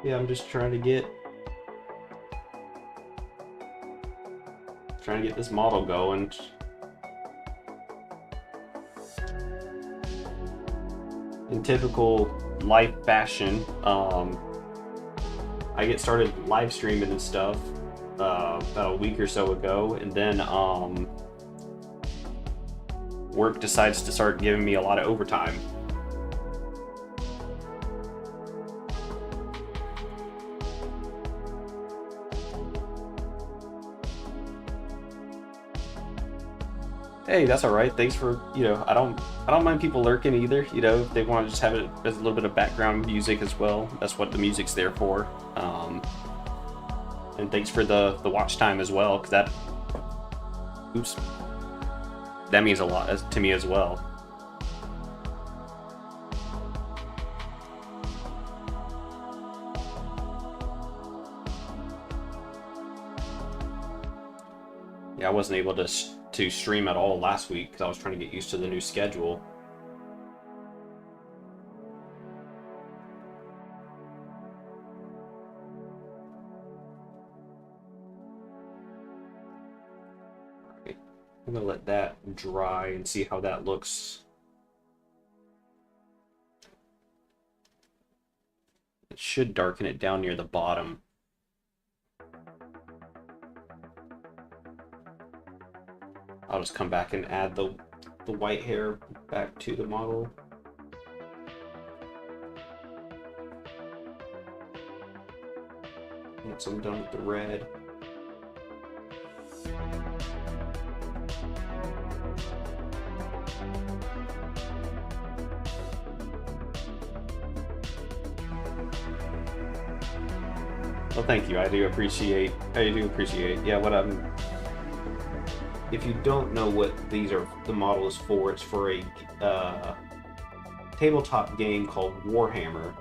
Yeah, I'm just trying to get this model going. In typical live fashion, I get started live streaming and stuff about a week or so ago, and then work decides to start giving me a lot of overtime. Hey, that's all right. Thanks for, I don't mind people lurking either. If they want to just have it as a little bit of background music as well. That's what the music's there for. And thanks for the watch time as well, because that means a lot to me as well. Yeah, I wasn't able to stream at all last week because I was trying to get used to the new schedule. Right. I'm gonna let that dry and see how that looks. It should darken it down near the bottom. I'll just come back and add the white hair back to the model. Once I'm done with the red. Well, thank you. I do appreciate. Yeah, what I'm. If you don't know what the model is for, it's for a tabletop game called Warhammer.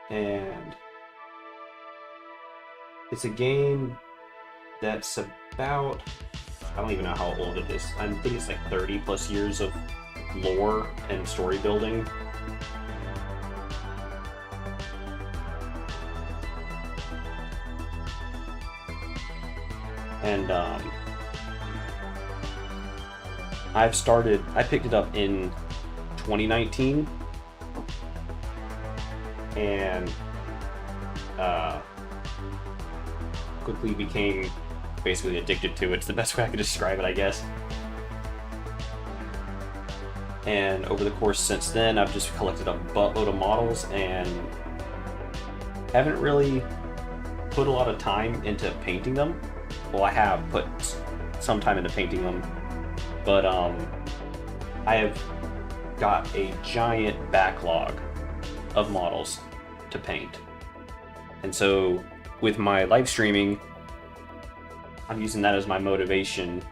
And it's a game that's about, I don't even know how old it is. I think it's like 30 plus years of lore and story building. And I picked it up in 2019, and quickly became basically addicted to it. It's the best way I could describe it, I guess. And over the course since then, I've just collected a buttload of models and haven't really put a lot of time into painting them. Well, I have put some time into painting them, but I have got a giant backlog of models to paint. And so with my live streaming, I'm using that as my motivation.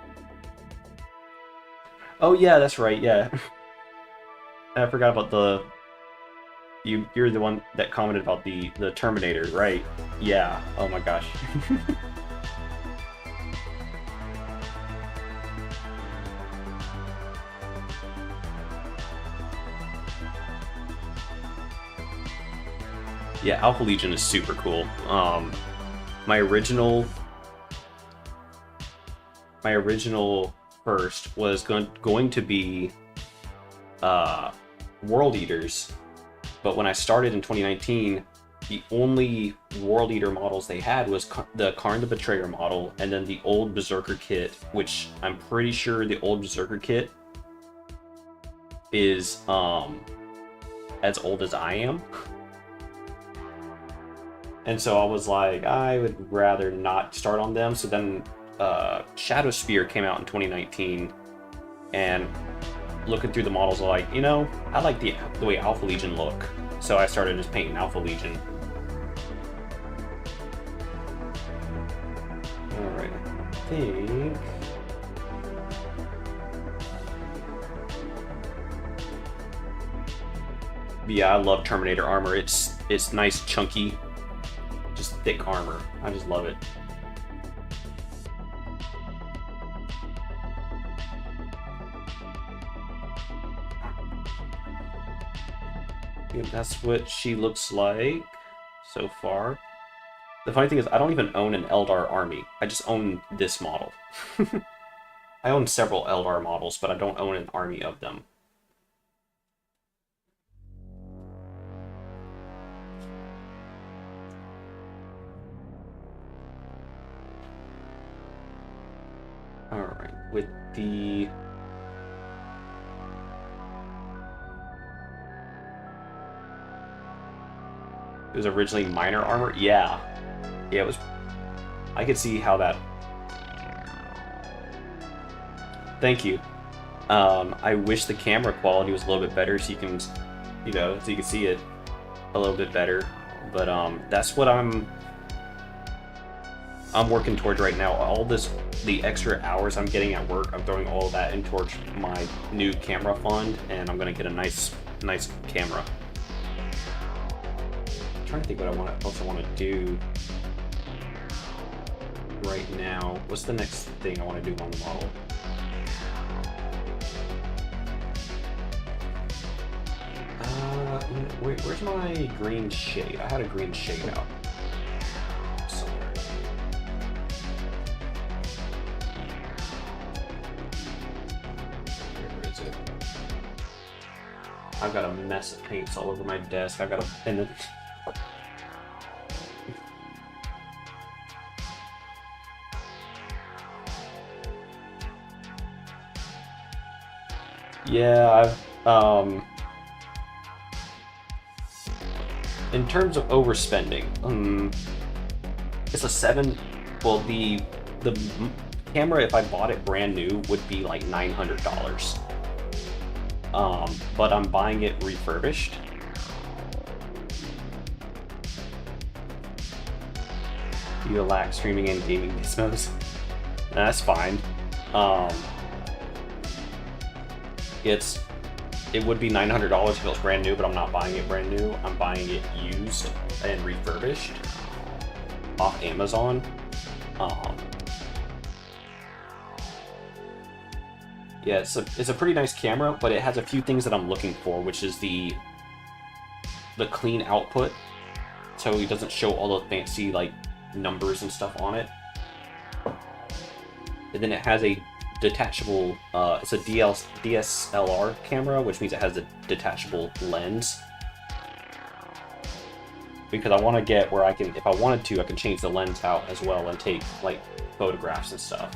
Oh yeah, that's right, yeah. I forgot about you're the one that commented about the Terminator, right? Yeah, oh my gosh. Yeah, Alpha Legion is super cool. My original first was going to be World Eaters, but when I started in 2019, the only World Eater models they had was the Karn the Betrayer model, and then the old Berserker kit, which I'm pretty sure the old Berserker kit is as old as I am. And so I was like, I would rather not start on them. So then Shadow Spear came out in 2019, and looking through the models, I'm like, you know, I like the way Alpha Legion look. So I started just painting Alpha Legion. Alright, I think... Yeah, I love Terminator armor. It's nice, chunky, just thick armor. I just love it. And that's what she looks like so far. The funny thing is, I don't even own an Eldar army. I just own this model. I own several Eldar models, but I don't own an army of them. Alright, with the... It was originally minor armor? Yeah. Yeah, it was... I could see how that... Thank you. I wish the camera quality was a little bit better so you can, you know, so you can see it a little bit better. But that's what I'm working towards right now. All this, the extra hours I'm getting at work, I'm throwing all of that in towards my new camera fund, and I'm gonna get a nice camera. I'm trying to think what I want to do right now. What's the next thing I want to do on the model? Where's my green shade? I had a green shade out somewhere. Where is it? I've got a mess of paints all over my desk. I've got a pendant. Yeah, I've in terms of overspending, it's a 7. Well, the camera, if I bought it brand new, would be like $900. But I'm buying it refurbished. You lack streaming and gaming gizmos. That's fine. It would be $900 if it was brand new, but I'm not buying it brand new. I'm buying it used and refurbished off Amazon. Yeah, it's a pretty nice camera, but it has a few things that I'm looking for, which is the clean output, so it doesn't show all the fancy like numbers and stuff on it. And then it has a detachable, it's a DSLR camera, which means it has a detachable lens. Because I want to get where I can, if I wanted to, I can change the lens out as well and take, like, photographs and stuff.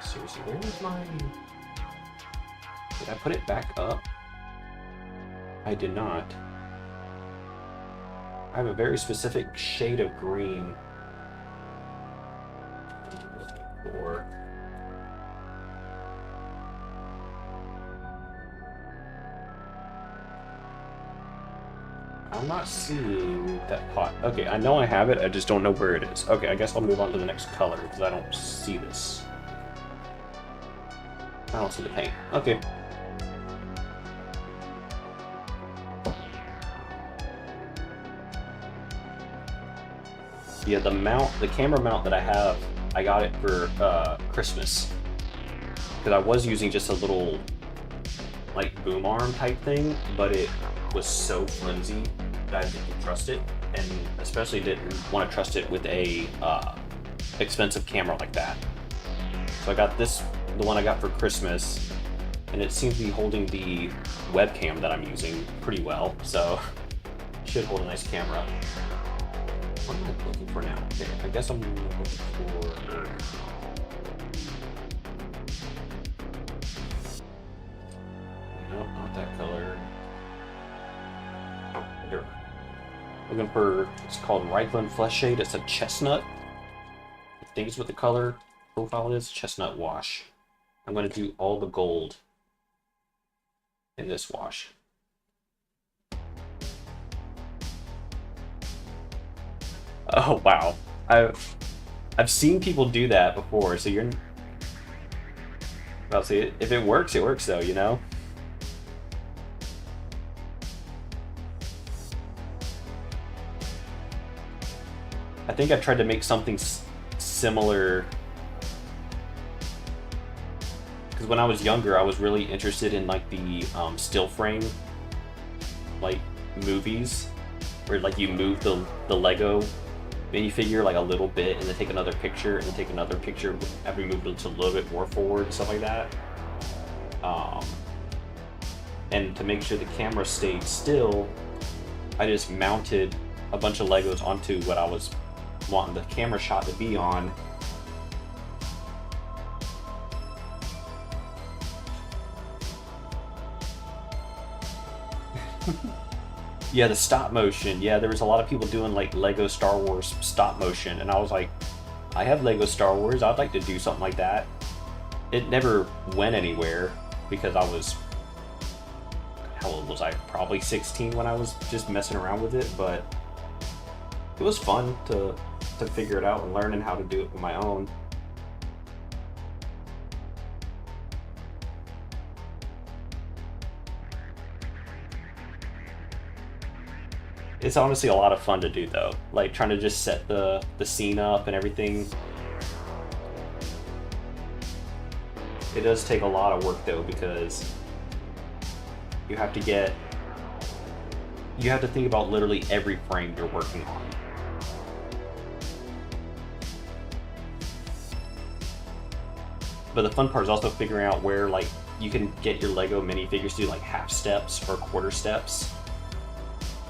Seriously, where is my... Did I put it back up? I did not. I have a very specific shade of green. I'm looking for... I'm not seeing that pot. Okay, I know I have it, I just don't know where it is. Okay, I guess I'll move on to the next color, because I don't see this. I don't see the paint. Okay. Yeah, the camera mount that I have, I got it for Christmas. Because I was using just a little, like, boom arm type thing, but it was so flimsy that I didn't trust it, and especially didn't want to trust it with a expensive camera like that. So I got this, the one I got for Christmas, and it seems to be holding the webcam that I'm using pretty well, so it should hold a nice camera. What am I looking for now? Okay, I guess I'm looking for... Nope, not that color. Here. Looking for, it's called Reichland Flesh Shade. It's a chestnut. I think it's what the color profile is. Chestnut wash. I'm going to do all the gold in this wash. Oh wow, I've seen people do that before, so you're... Well, see, if it works though, you know? I think I tried to make something similar, because when I was younger, I was really interested in, like, the still frame, like, movies, where, like, you move the Lego minifigure like a little bit and then take another picture and then take another picture after you move it a little bit more forward and stuff like that. And to make sure the camera stayed still, I just mounted a bunch of Legos onto what I was wanting the camera shot to be on. Yeah, the stop motion. Yeah, there was a lot of people doing, like, Lego Star Wars stop motion, and I was like, I have Lego Star Wars, I'd like to do something like that. It never went anywhere because I was, how old was I? Probably 16 when I was just messing around with it, but it was fun to figure it out and learning how to do it on my own. It's honestly a lot of fun to do though, like trying to just set the scene up and everything. It does take a lot of work though, because you have to think about literally every frame you're working on. But the fun part is also figuring out where, like, you can get your Lego minifigures to do like half steps or quarter steps.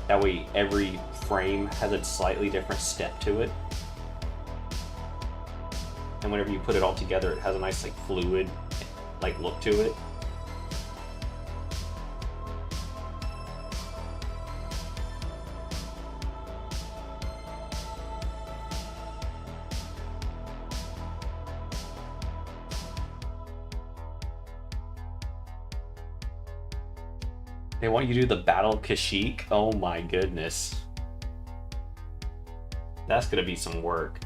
That way every frame has a slightly different step to it. And whenever you put it all together, it has a nice, like, fluid, like, look to it. They want you to do the Battle of Kashyyyk? Oh my goodness. That's gonna be some work.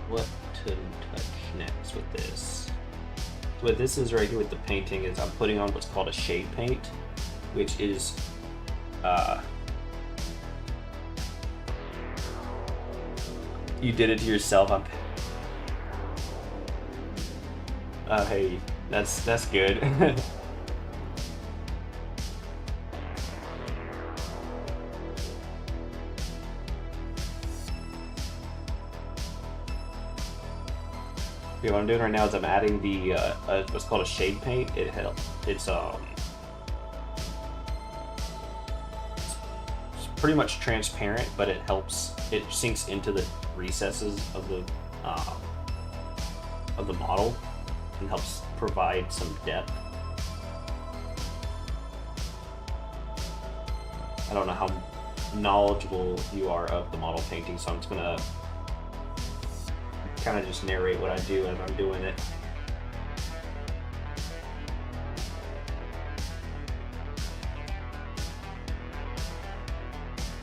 what to touch next with this. So what this is right here with the painting is I'm putting on what's called a shade paint, which is you did it to yourself. Oh hey, that's good. Okay, what I'm doing right now is I'm adding the what's called a shade paint. It's pretty much transparent, but it helps. It sinks into the recesses of the model and helps provide some depth. I don't know how knowledgeable you are of the model painting, so I'm just gonna kind of just narrate what I do as I'm doing it.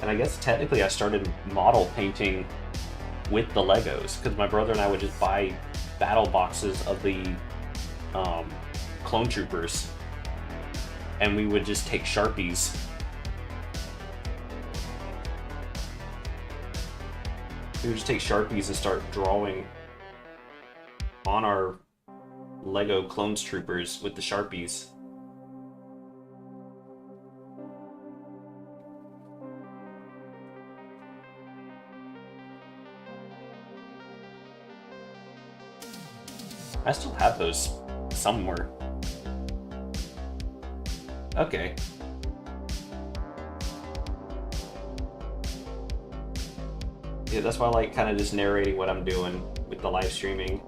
And I guess technically I started model painting with the Legos because my brother and I would just buy battle boxes of the clone troopers and we would just take Sharpies and start drawing on our Lego clone troopers with the Sharpies. I still have those somewhere. Okay. Yeah, that's why I like kind of just narrating what I'm doing with the live streaming.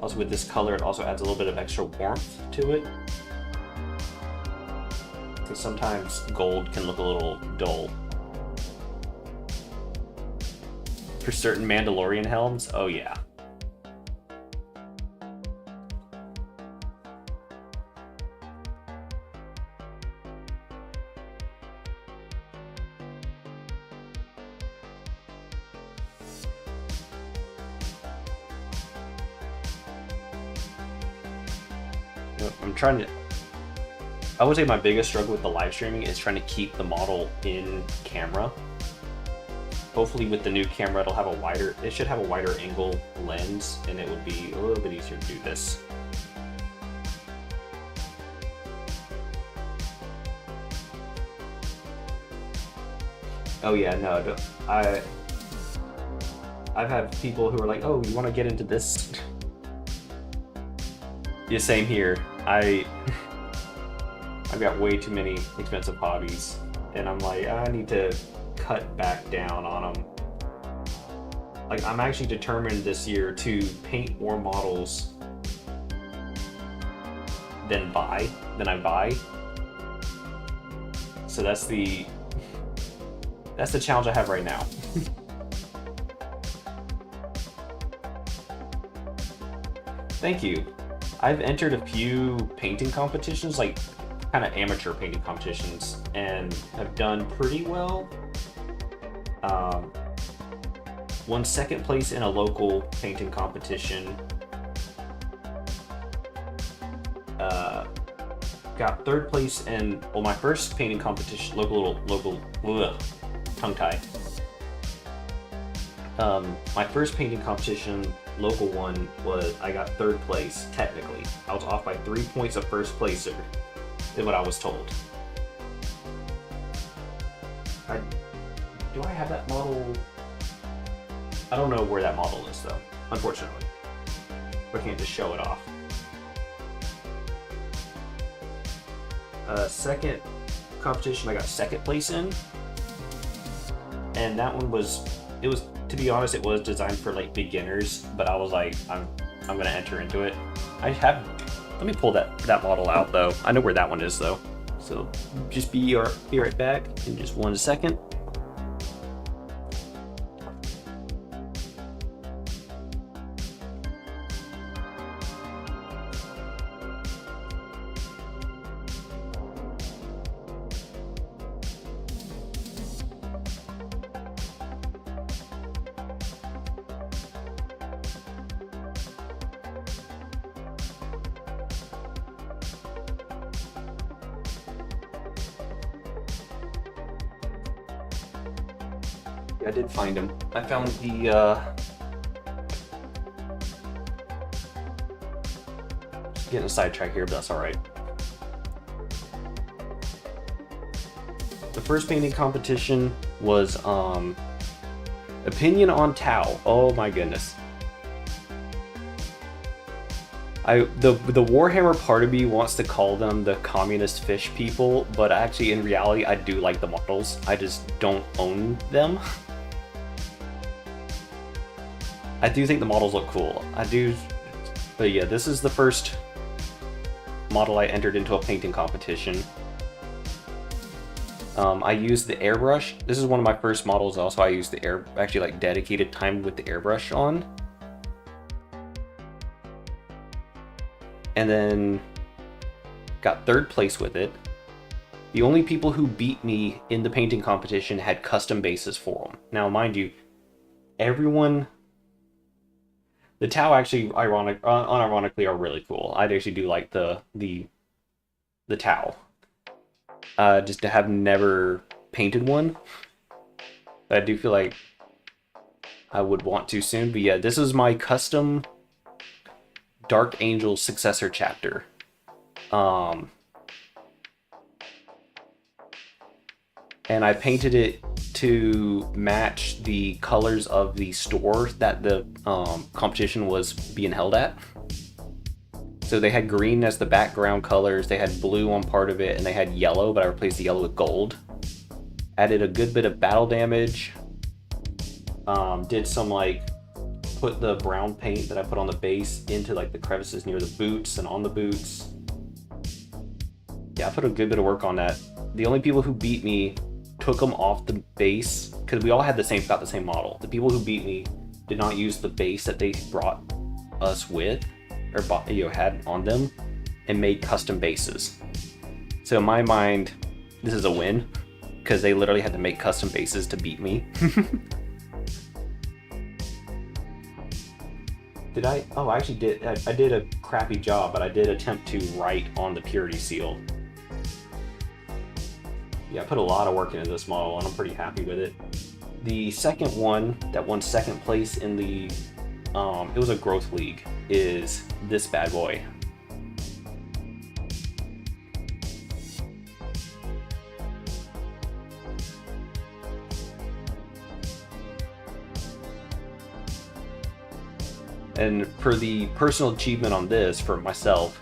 Also with this color, it also adds a little bit of extra warmth to it. Because sometimes gold can look a little dull. For certain Mandalorian helms, oh yeah. I would say my biggest struggle with the live streaming is trying to keep the model in camera. Hopefully with the new camera it should have a wider angle lens and it would be a little bit easier to do this. Oh yeah, no, I've had people who are like, oh, you want to get into this? Yeah, same here. I've got way too many expensive hobbies, and I'm like, I need to cut back down on them. Like, I'm actually determined this year to paint more models than I buy. So that's the challenge I have right now. Thank you. I've entered a few painting competitions, like kind of amateur painting competitions, and have done pretty well. Won second place in a local painting competition. Got third place in my first painting competition, local tongue tie. My first painting competition, local one, I got third place, technically. I was off by 3 points of first placer, is what I was told. Do I have that model? I don't know where that model is, though, unfortunately. I can't just show it off. Second competition, I got second place in. And that one to be honest, it was designed for like beginners, but I was like, I'm gonna enter into it. Let me pull that model out though. I know where that one is though. So just be right back in just 1 second. I did find him. I found the getting a sidetrack here, but that's alright. The first painting competition was opinion on Tau. Oh my goodness. The Warhammer part of me wants to call them the communist fish people, but actually in reality I do like the models. I just don't own them. I do think the models look cool. I do, but yeah, this is the first model I entered into a painting competition. I used the airbrush. This is one of my first models also. I used the actually like dedicated time with the airbrush on. And then got third place with it. The only people who beat me in the painting competition had custom bases for them. Now, mind you, everyone... The Tau actually, unironically, are really cool. I actually do like the Tau. Just to have never painted one. I do feel like I would want to soon. But yeah, this is my custom Dark Angel successor chapter. And I painted it to match the colors of the store that the competition was being held at. So they had green as the background colors, they had blue on part of it, and they had yellow, but I replaced the yellow with gold. Added a good bit of battle damage. Did some like, put the brown paint that I put on the base into like the crevices near the boots and on the boots. Yeah, I put a good bit of work on that. The only people who beat me took them off the base, because we all had got the same model. The people who beat me did not use the base that they brought us with, or had on them, and made custom bases. So in my mind, this is a win, because they literally had to make custom bases to beat me. Did I? Oh, I actually did. I did a crappy job, but I did attempt to write on the purity seal. Yeah, I put a lot of work into this model, and I'm pretty happy with it. The second one that won second place in the, it was a growth league, is this bad boy. And for the personal achievement on this, for myself,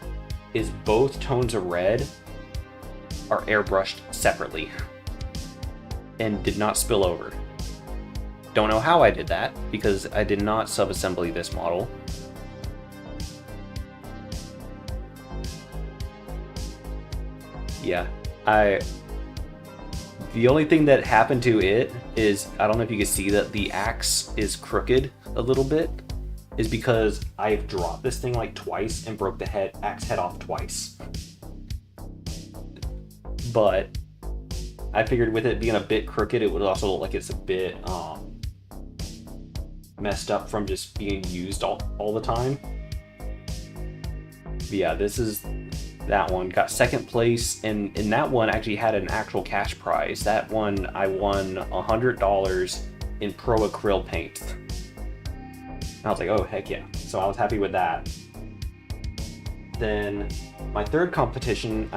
is both tones of red are airbrushed separately and did not spill over. Don't know how I did that, because I did not sub-assembly this model. Yeah, the only thing that happened to it is, I don't know if you can see that the axe is crooked a little bit, is because I've dropped this thing like twice and broke the axe head off twice. But I figured with it being a bit crooked, it would also look like it's a bit messed up from just being used all the time. But yeah, this is that one. Got second place, and in that one actually had an actual cash prize. That one I won $100 in pro acrylic paint. And I was like, oh heck yeah. So I was happy with that. Then my third competition,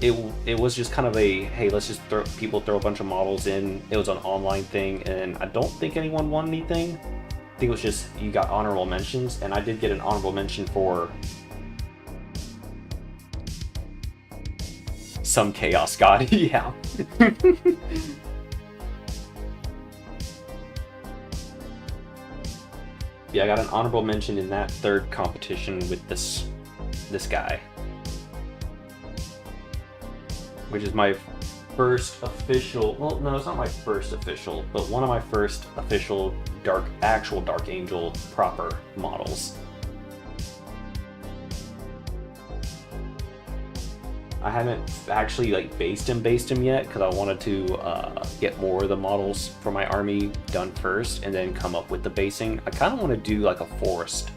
it was just kind of a, hey, let's just throw a bunch of models in. It was an online thing, and I don't think anyone won anything. I think it was just, you got honorable mentions, and I did get an honorable mention for some Chaos God, yeah. Yeah, I got an honorable mention in that third competition with this guy, which is my first official, well, no, it's not my first official, but one of my first official actual Dark Angel proper models. I haven't actually like based him yet, because I wanted to get more of the models for my army done first and then come up with the basing. I kind of want to do like a forest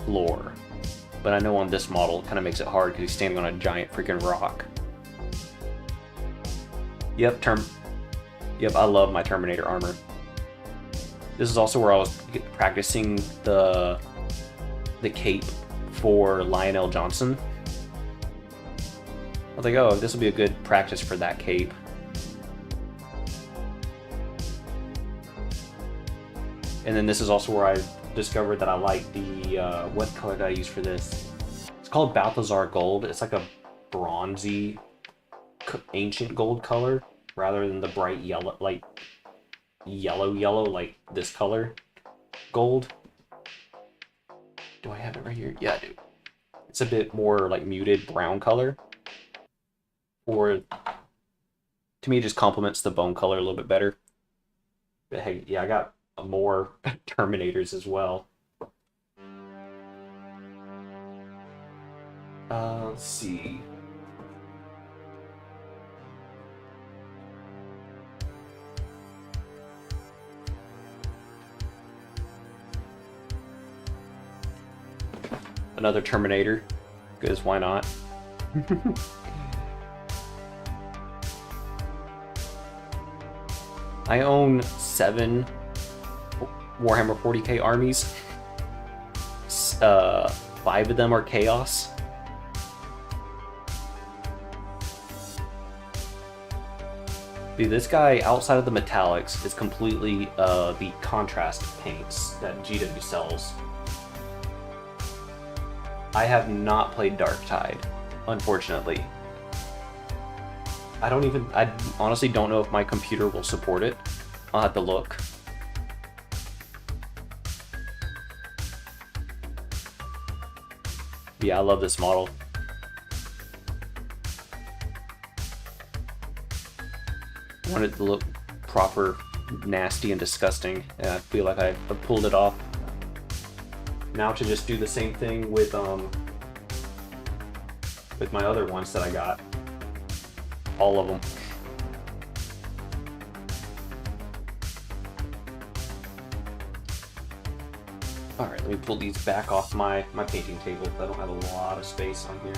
floor, but I know on this model it kind of makes it hard because he's standing on a giant freaking rock. Yep, I love my Terminator armor. This is also where I was practicing the cape for Lionel Johnson. I was like, oh, this will be a good practice for that cape. And then this is also where I discovered that I like the, what color did I use for this? It's called Balthazar Gold. It's like a bronzy, ancient gold color, rather than the bright yellow, like yellow, like this color, gold. Do I have it right here? Yeah, I do. It's a bit more like muted brown color. Or, to me, it just complements the bone color a little bit better. But hey, yeah, I got more Terminators as well. Let's see. Another Terminator, because why not? I own 7 Warhammer 40k armies. 5 of them are Chaos. Dude, this guy, outside of the metallics, is completely the contrast paints that GW sells. I have not played Darktide, unfortunately. I honestly don't know if my computer will support it. I'll have to look. Yeah, I love this model. I want it to look proper, nasty, and disgusting, and I feel like I pulled it off. Now to just do the same thing with my other ones that I got. All of them. Alright, let me pull these back off my painting table. I don't have a lot of space on here.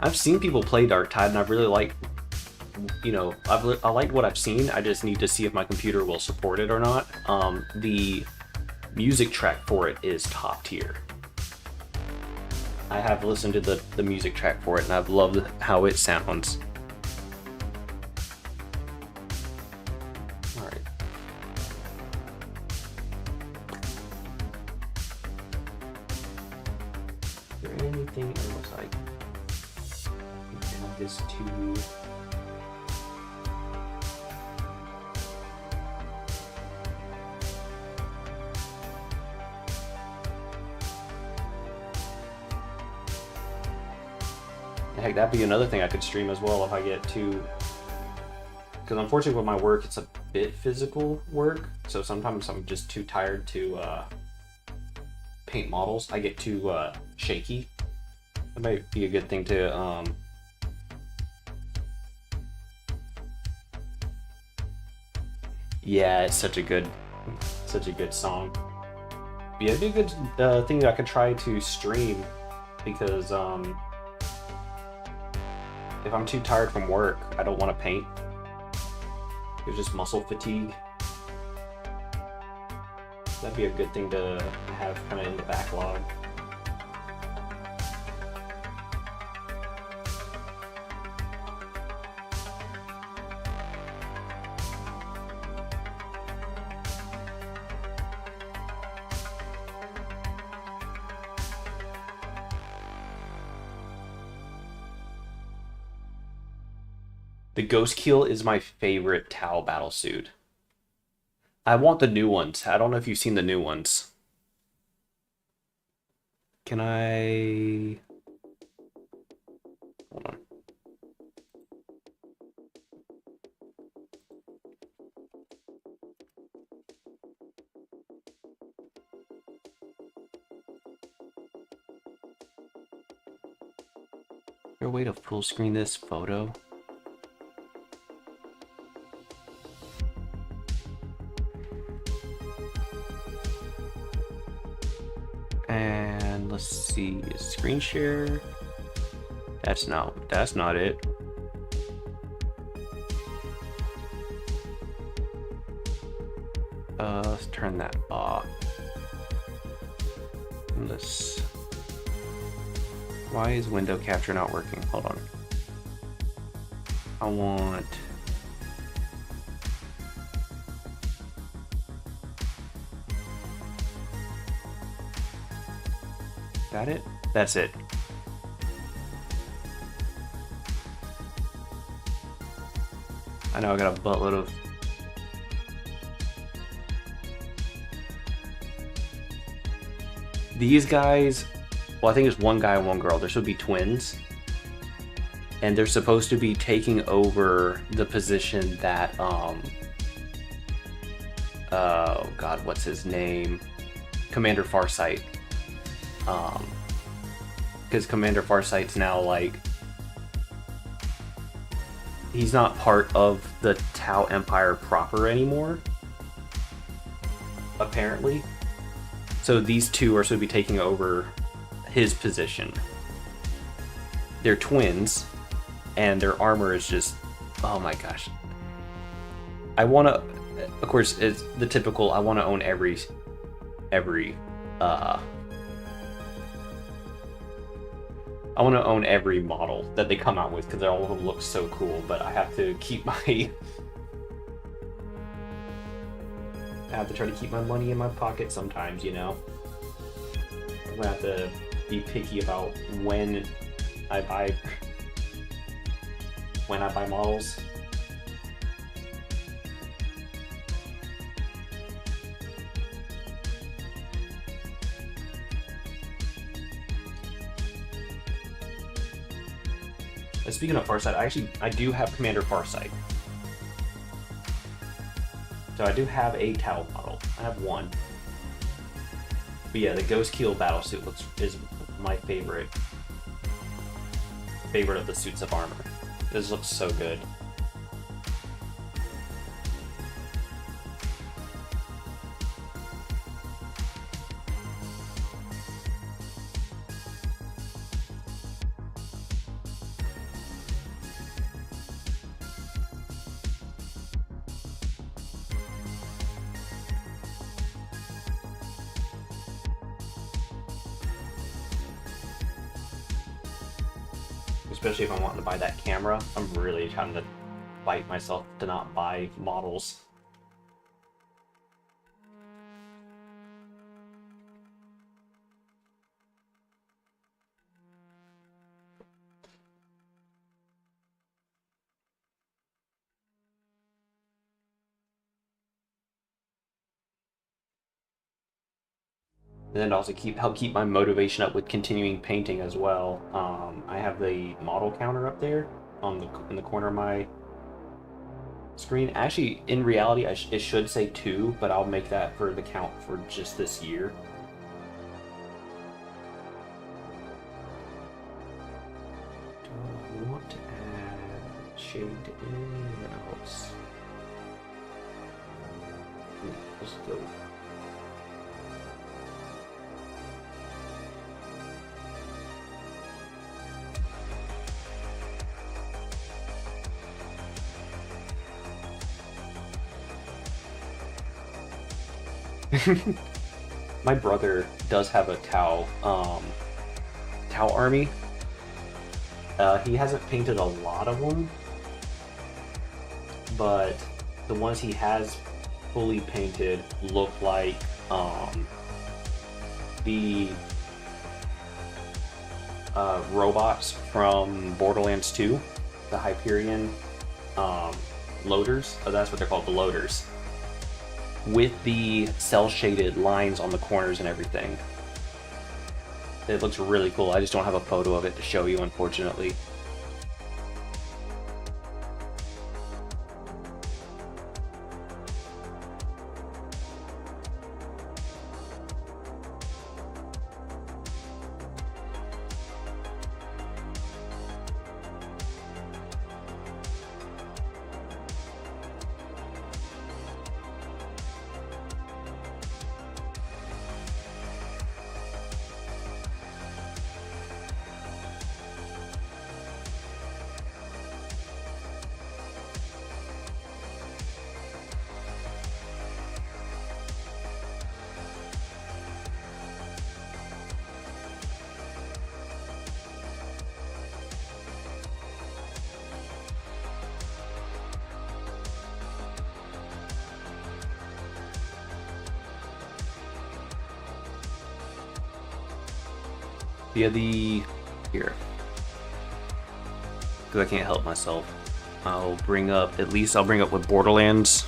I've seen people play Darktide, and I've really liked, you know, I like what I've seen. I just need to see if my computer will support it or not. The music track for it is top tier. I have listened to the music track for it, and I've loved how it sounds. Alright. Is there anything else I can add this to? Heck, that'd be another thing I could stream as well if I get to... Because unfortunately with my work, it's a bit physical work, so sometimes I'm just too tired to paint models. I get too shaky. That might be a good thing to... Yeah, it's such a good song. But yeah, it'd be a good thing that I could try to stream, because if I'm too tired from work, I don't want to paint. It's just muscle fatigue. That'd be a good thing to have kind of in the backlog. The Ghost Keel is my favorite Tau battlesuit. I want the new ones. I don't know if you've seen the new ones. Can I... Hold on. Is there a way to full screen this photo? And let's see, screen share. That's not it. Let's turn that off. Why is window capture not working? Hold on. I want... Got it? That's it. I know I got a buttload of... These guys, well, I think it's one guy and one girl. There should be twins. And they're supposed to be taking over the position that, oh God, what's his name? Commander Farsight. Because Commander Farsight's now, like, he's not part of the Tau Empire proper anymore, apparently. So these two are supposed to be taking over his position. They're twins, and their armor is just, oh my gosh. I want to, of course, it's the typical, I want to own every I want to own every model that they come out with because they all look so cool, but I have to keep my... I have to try to keep my money in my pocket sometimes, you know? I'm gonna have to be picky about when I buy models. Speaking of Farsight, I do have Commander Farsight. So I do have a Tau model. I have one. But yeah, the Ghost Keel battlesuit is my favorite of the suits of armor. This looks so good. Especially if I'm wanting to buy that camera. I'm really trying to fight myself to not buy models. And then also help keep my motivation up with continuing painting as well. I have the model counter up there in the corner of my screen. Actually, in reality, it should say 2, but I'll make that for the count for just this year. Do I want to add shade anywhere else? Let's go. My brother does have a Tau army. He hasn't painted a lot of them, but the ones he has fully painted look like the robots from Borderlands 2, the Hyperion loaders. Oh, that's what they're called, the loaders. With the cel-shaded lines on the corners and everything. It looks really cool. I just don't have a photo of it to show you, unfortunately. via the here, because I can't help myself. I'll bring up with Borderlands.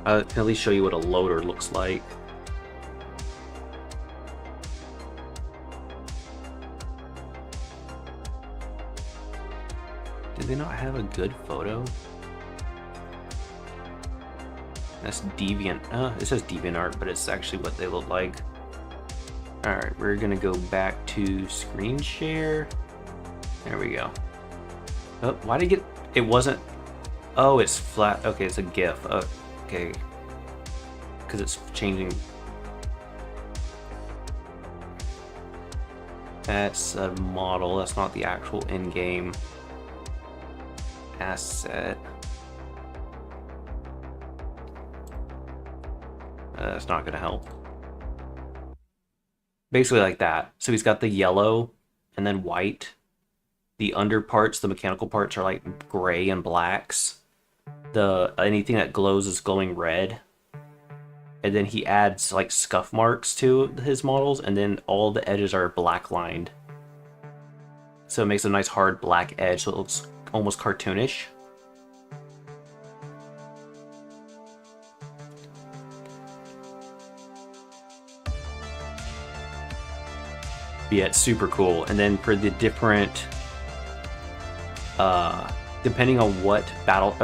I can at least show you what a loader looks like. Did they not have a good photo? That's Deviant. It says DeviantArt, but it's actually what they look like. Alright, we're gonna go back to screen share. There we go. Oh, why did it get... It wasn't... Oh, it's flat. Okay, it's a GIF. Okay. Because it's changing. That's a model. That's not the actual in-game asset. That's not going to help. Basically like that. So he's got the yellow and then white. The under parts, the mechanical parts, are like gray and blacks. Anything that glows is glowing red. And then he adds like scuff marks to his models, and then all the edges are black lined. So it makes a nice hard black edge, so it looks almost cartoonish. Yeah, it's super cool. And then for the different depending on what battle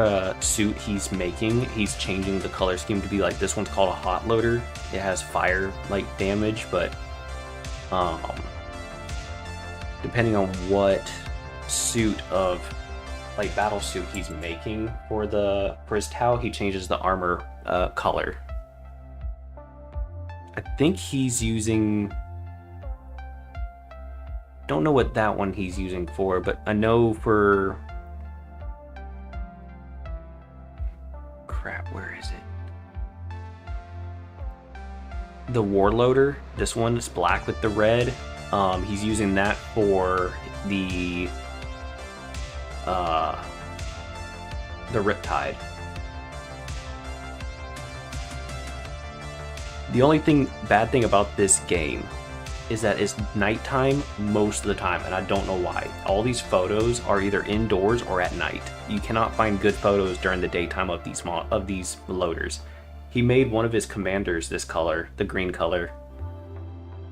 suit he's making, he's changing the color scheme to be like, this one's called a hot loader. It has fire like damage, but depending on what suit of like battle suit he's making for his Tau, he changes the armor color. I think he's using, don't know what that one he's using for, but I know for crap, where is it? The Warloader, this one is black with the red. He's using that for the Riptide. The only bad thing about this game is that it's nighttime most of the time, and I don't know why. All these photos are either indoors or at night. You cannot find good photos during the daytime of these loaders. He made one of his commanders this color, the green color.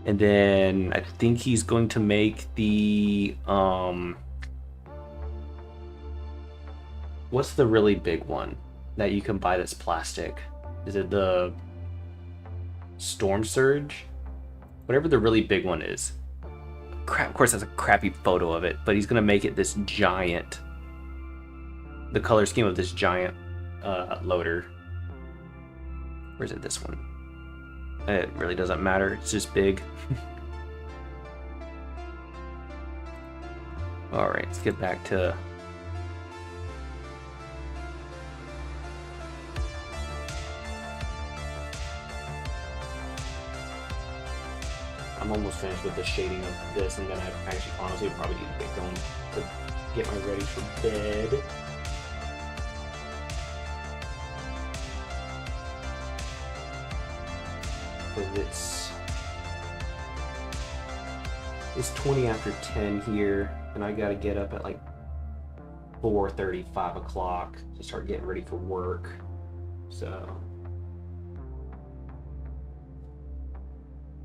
And then I think he's going to make the what's the really big one that you can buy that's plastic? Is it the Storm Surge? Whatever the really big one is. Crap, of course that's a crappy photo of it, but he's gonna make it this giant, the color scheme of this giant loader. Where is it? This one. It really doesn't matter, it's just big. Alright, let's get back to I'm almost finished with the shading of this, and then I actually honestly probably need to get going to get my ready for bed. Because it's 20 after 10 here, and I gotta get up at like 4:30, 5 o'clock to start getting ready for work. So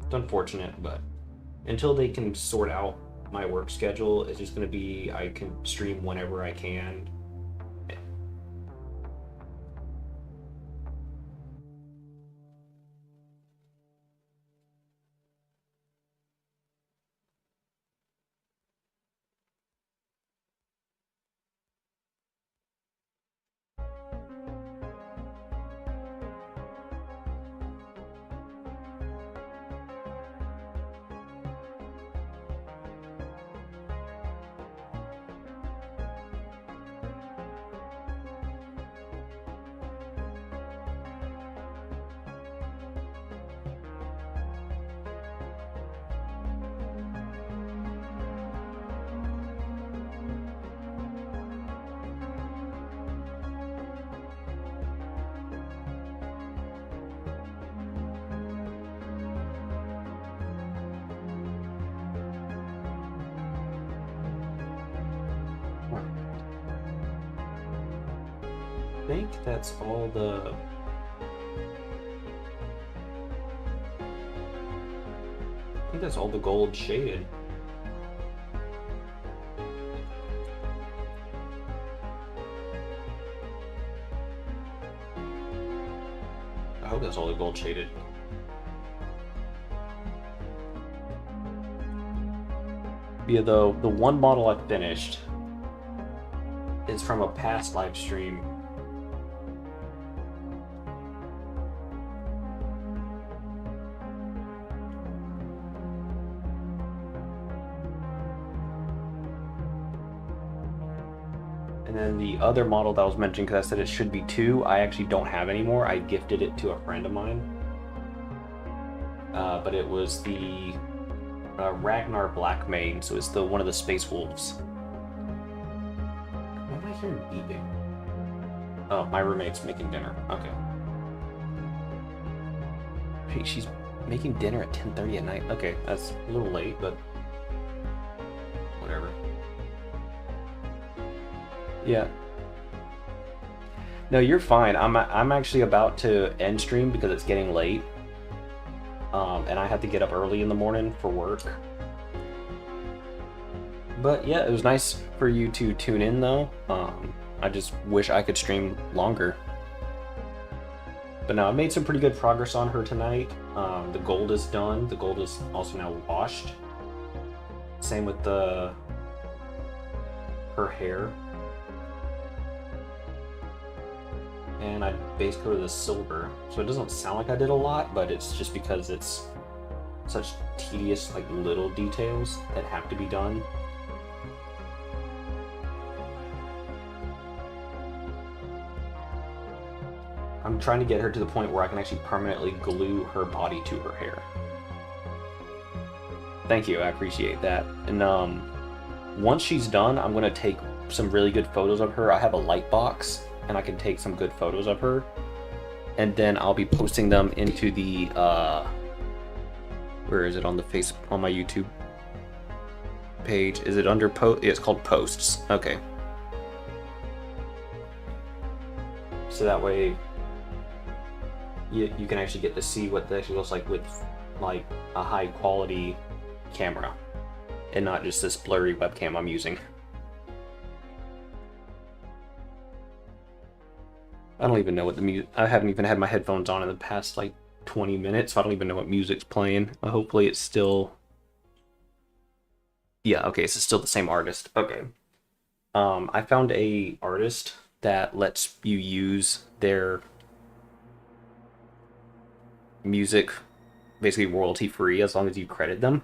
it's unfortunate, but until they can sort out my work schedule, it's just going to be, I can stream whenever I can. think that's all the... I think that's all the gold shaded. I hope that's all the gold shaded. Yeah, the one model I finished is from a past live stream. And then the other model that I was mentioning, because I said it should be 2, I actually don't have anymore. I gifted it to a friend of mine. But it was the Ragnar Blackmane, so it's the one of the Space Wolves. Why am I hearing beeping? Oh, my roommate's making dinner. Okay. Hey, she's making dinner at 10:30 at night. Okay, that's a little late, but whatever. Yeah. No, you're fine. I'm actually about to end stream because it's getting late. And I have to get up early in the morning for work. But yeah, it was nice for you to tune in though. I just wish I could stream longer. But no, I made some pretty good progress on her tonight. The gold is done. The gold is also now washed. Same with her hair. And I base coated the silver, so it doesn't sound like I did a lot, but it's just because it's such tedious, like, little details that have to be done. I'm trying to get her to the point where I can actually permanently glue her body to her hair. Thank you, I appreciate that. And once she's done, I'm gonna take some really good photos of her. I have a light box, and I can take some good photos of her, and then I'll be posting them into the where is it on my YouTube page? Is it under post? Yeah, it's called posts. Okay. So that way you can actually get to see what it actually looks like with like a high quality camera and not just this blurry webcam I'm using. I don't even know what the music... I haven't even had my headphones on in the past, like, 20 minutes, so I don't even know what music's playing. Hopefully it's still... Yeah, okay, so it's still the same artist. Okay. I found a artist that lets you use their music basically royalty-free as long as you credit them.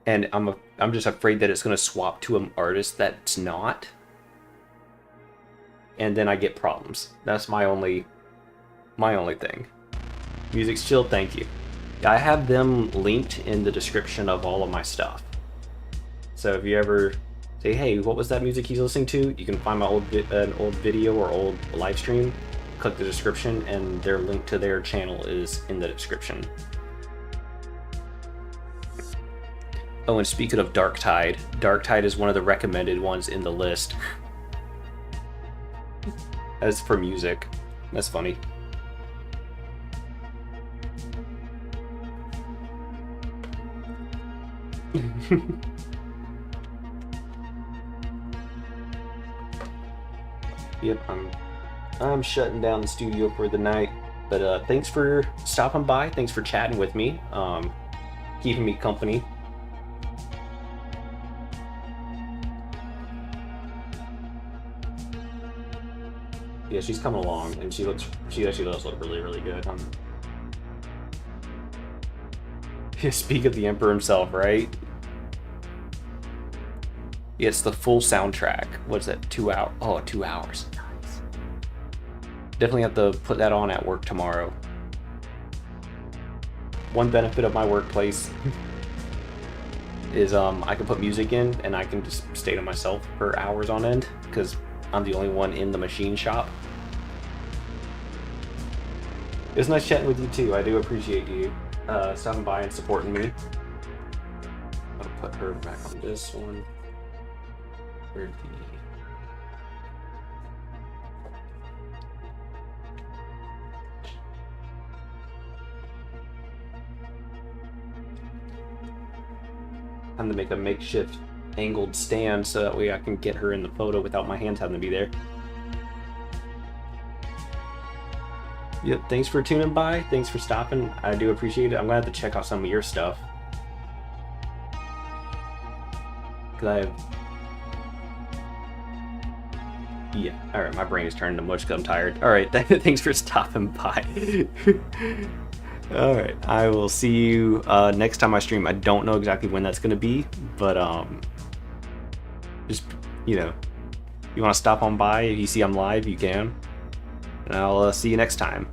And I'm just afraid that it's going to swap to an artist that's not. And then I get problems. That's my only thing. Music's chill, thank you. I have them linked in the description of all of my stuff. So if you ever say, hey, what was that music he's listening to? You can find my an old video or old live stream, click the description, and their link to their channel is in the description. Oh, and speaking of Darktide, Darktide is one of the recommended ones in the list. As for music. That's funny. Yep, I'm shutting down the studio for the night. But thanks for stopping by. Thanks for chatting with me. Keeping me company. Yeah, she's coming along, and she actually does look really, really good. Yeah, speak of the Emperor himself, right? Yeah, it's the full soundtrack. What's that? 2 hours? Oh, 2 hours. Nice. Definitely have to put that on at work tomorrow. One benefit of my workplace is I can put music in, and I can just stay to myself for hours on end, because I'm the only one in the machine shop. It was nice chatting with you too. I do appreciate you stopping by and supporting me. I'll put her back on this one. Where'd time to make a makeshift angled stand so that way I can get her in the photo without my hands having to be there. Yep, thanks for tuning by. Thanks for stopping. I do appreciate it. I'm gonna have to check out some of your stuff. Cause I have... Yeah, alright, my brain is turning to mush because I'm tired. Alright, thanks for stopping by. Alright, I will see you next time I stream. I don't know exactly when that's gonna be, but just, you know, you wanna stop on by, if you see I'm live, you can. And I'll see you next time.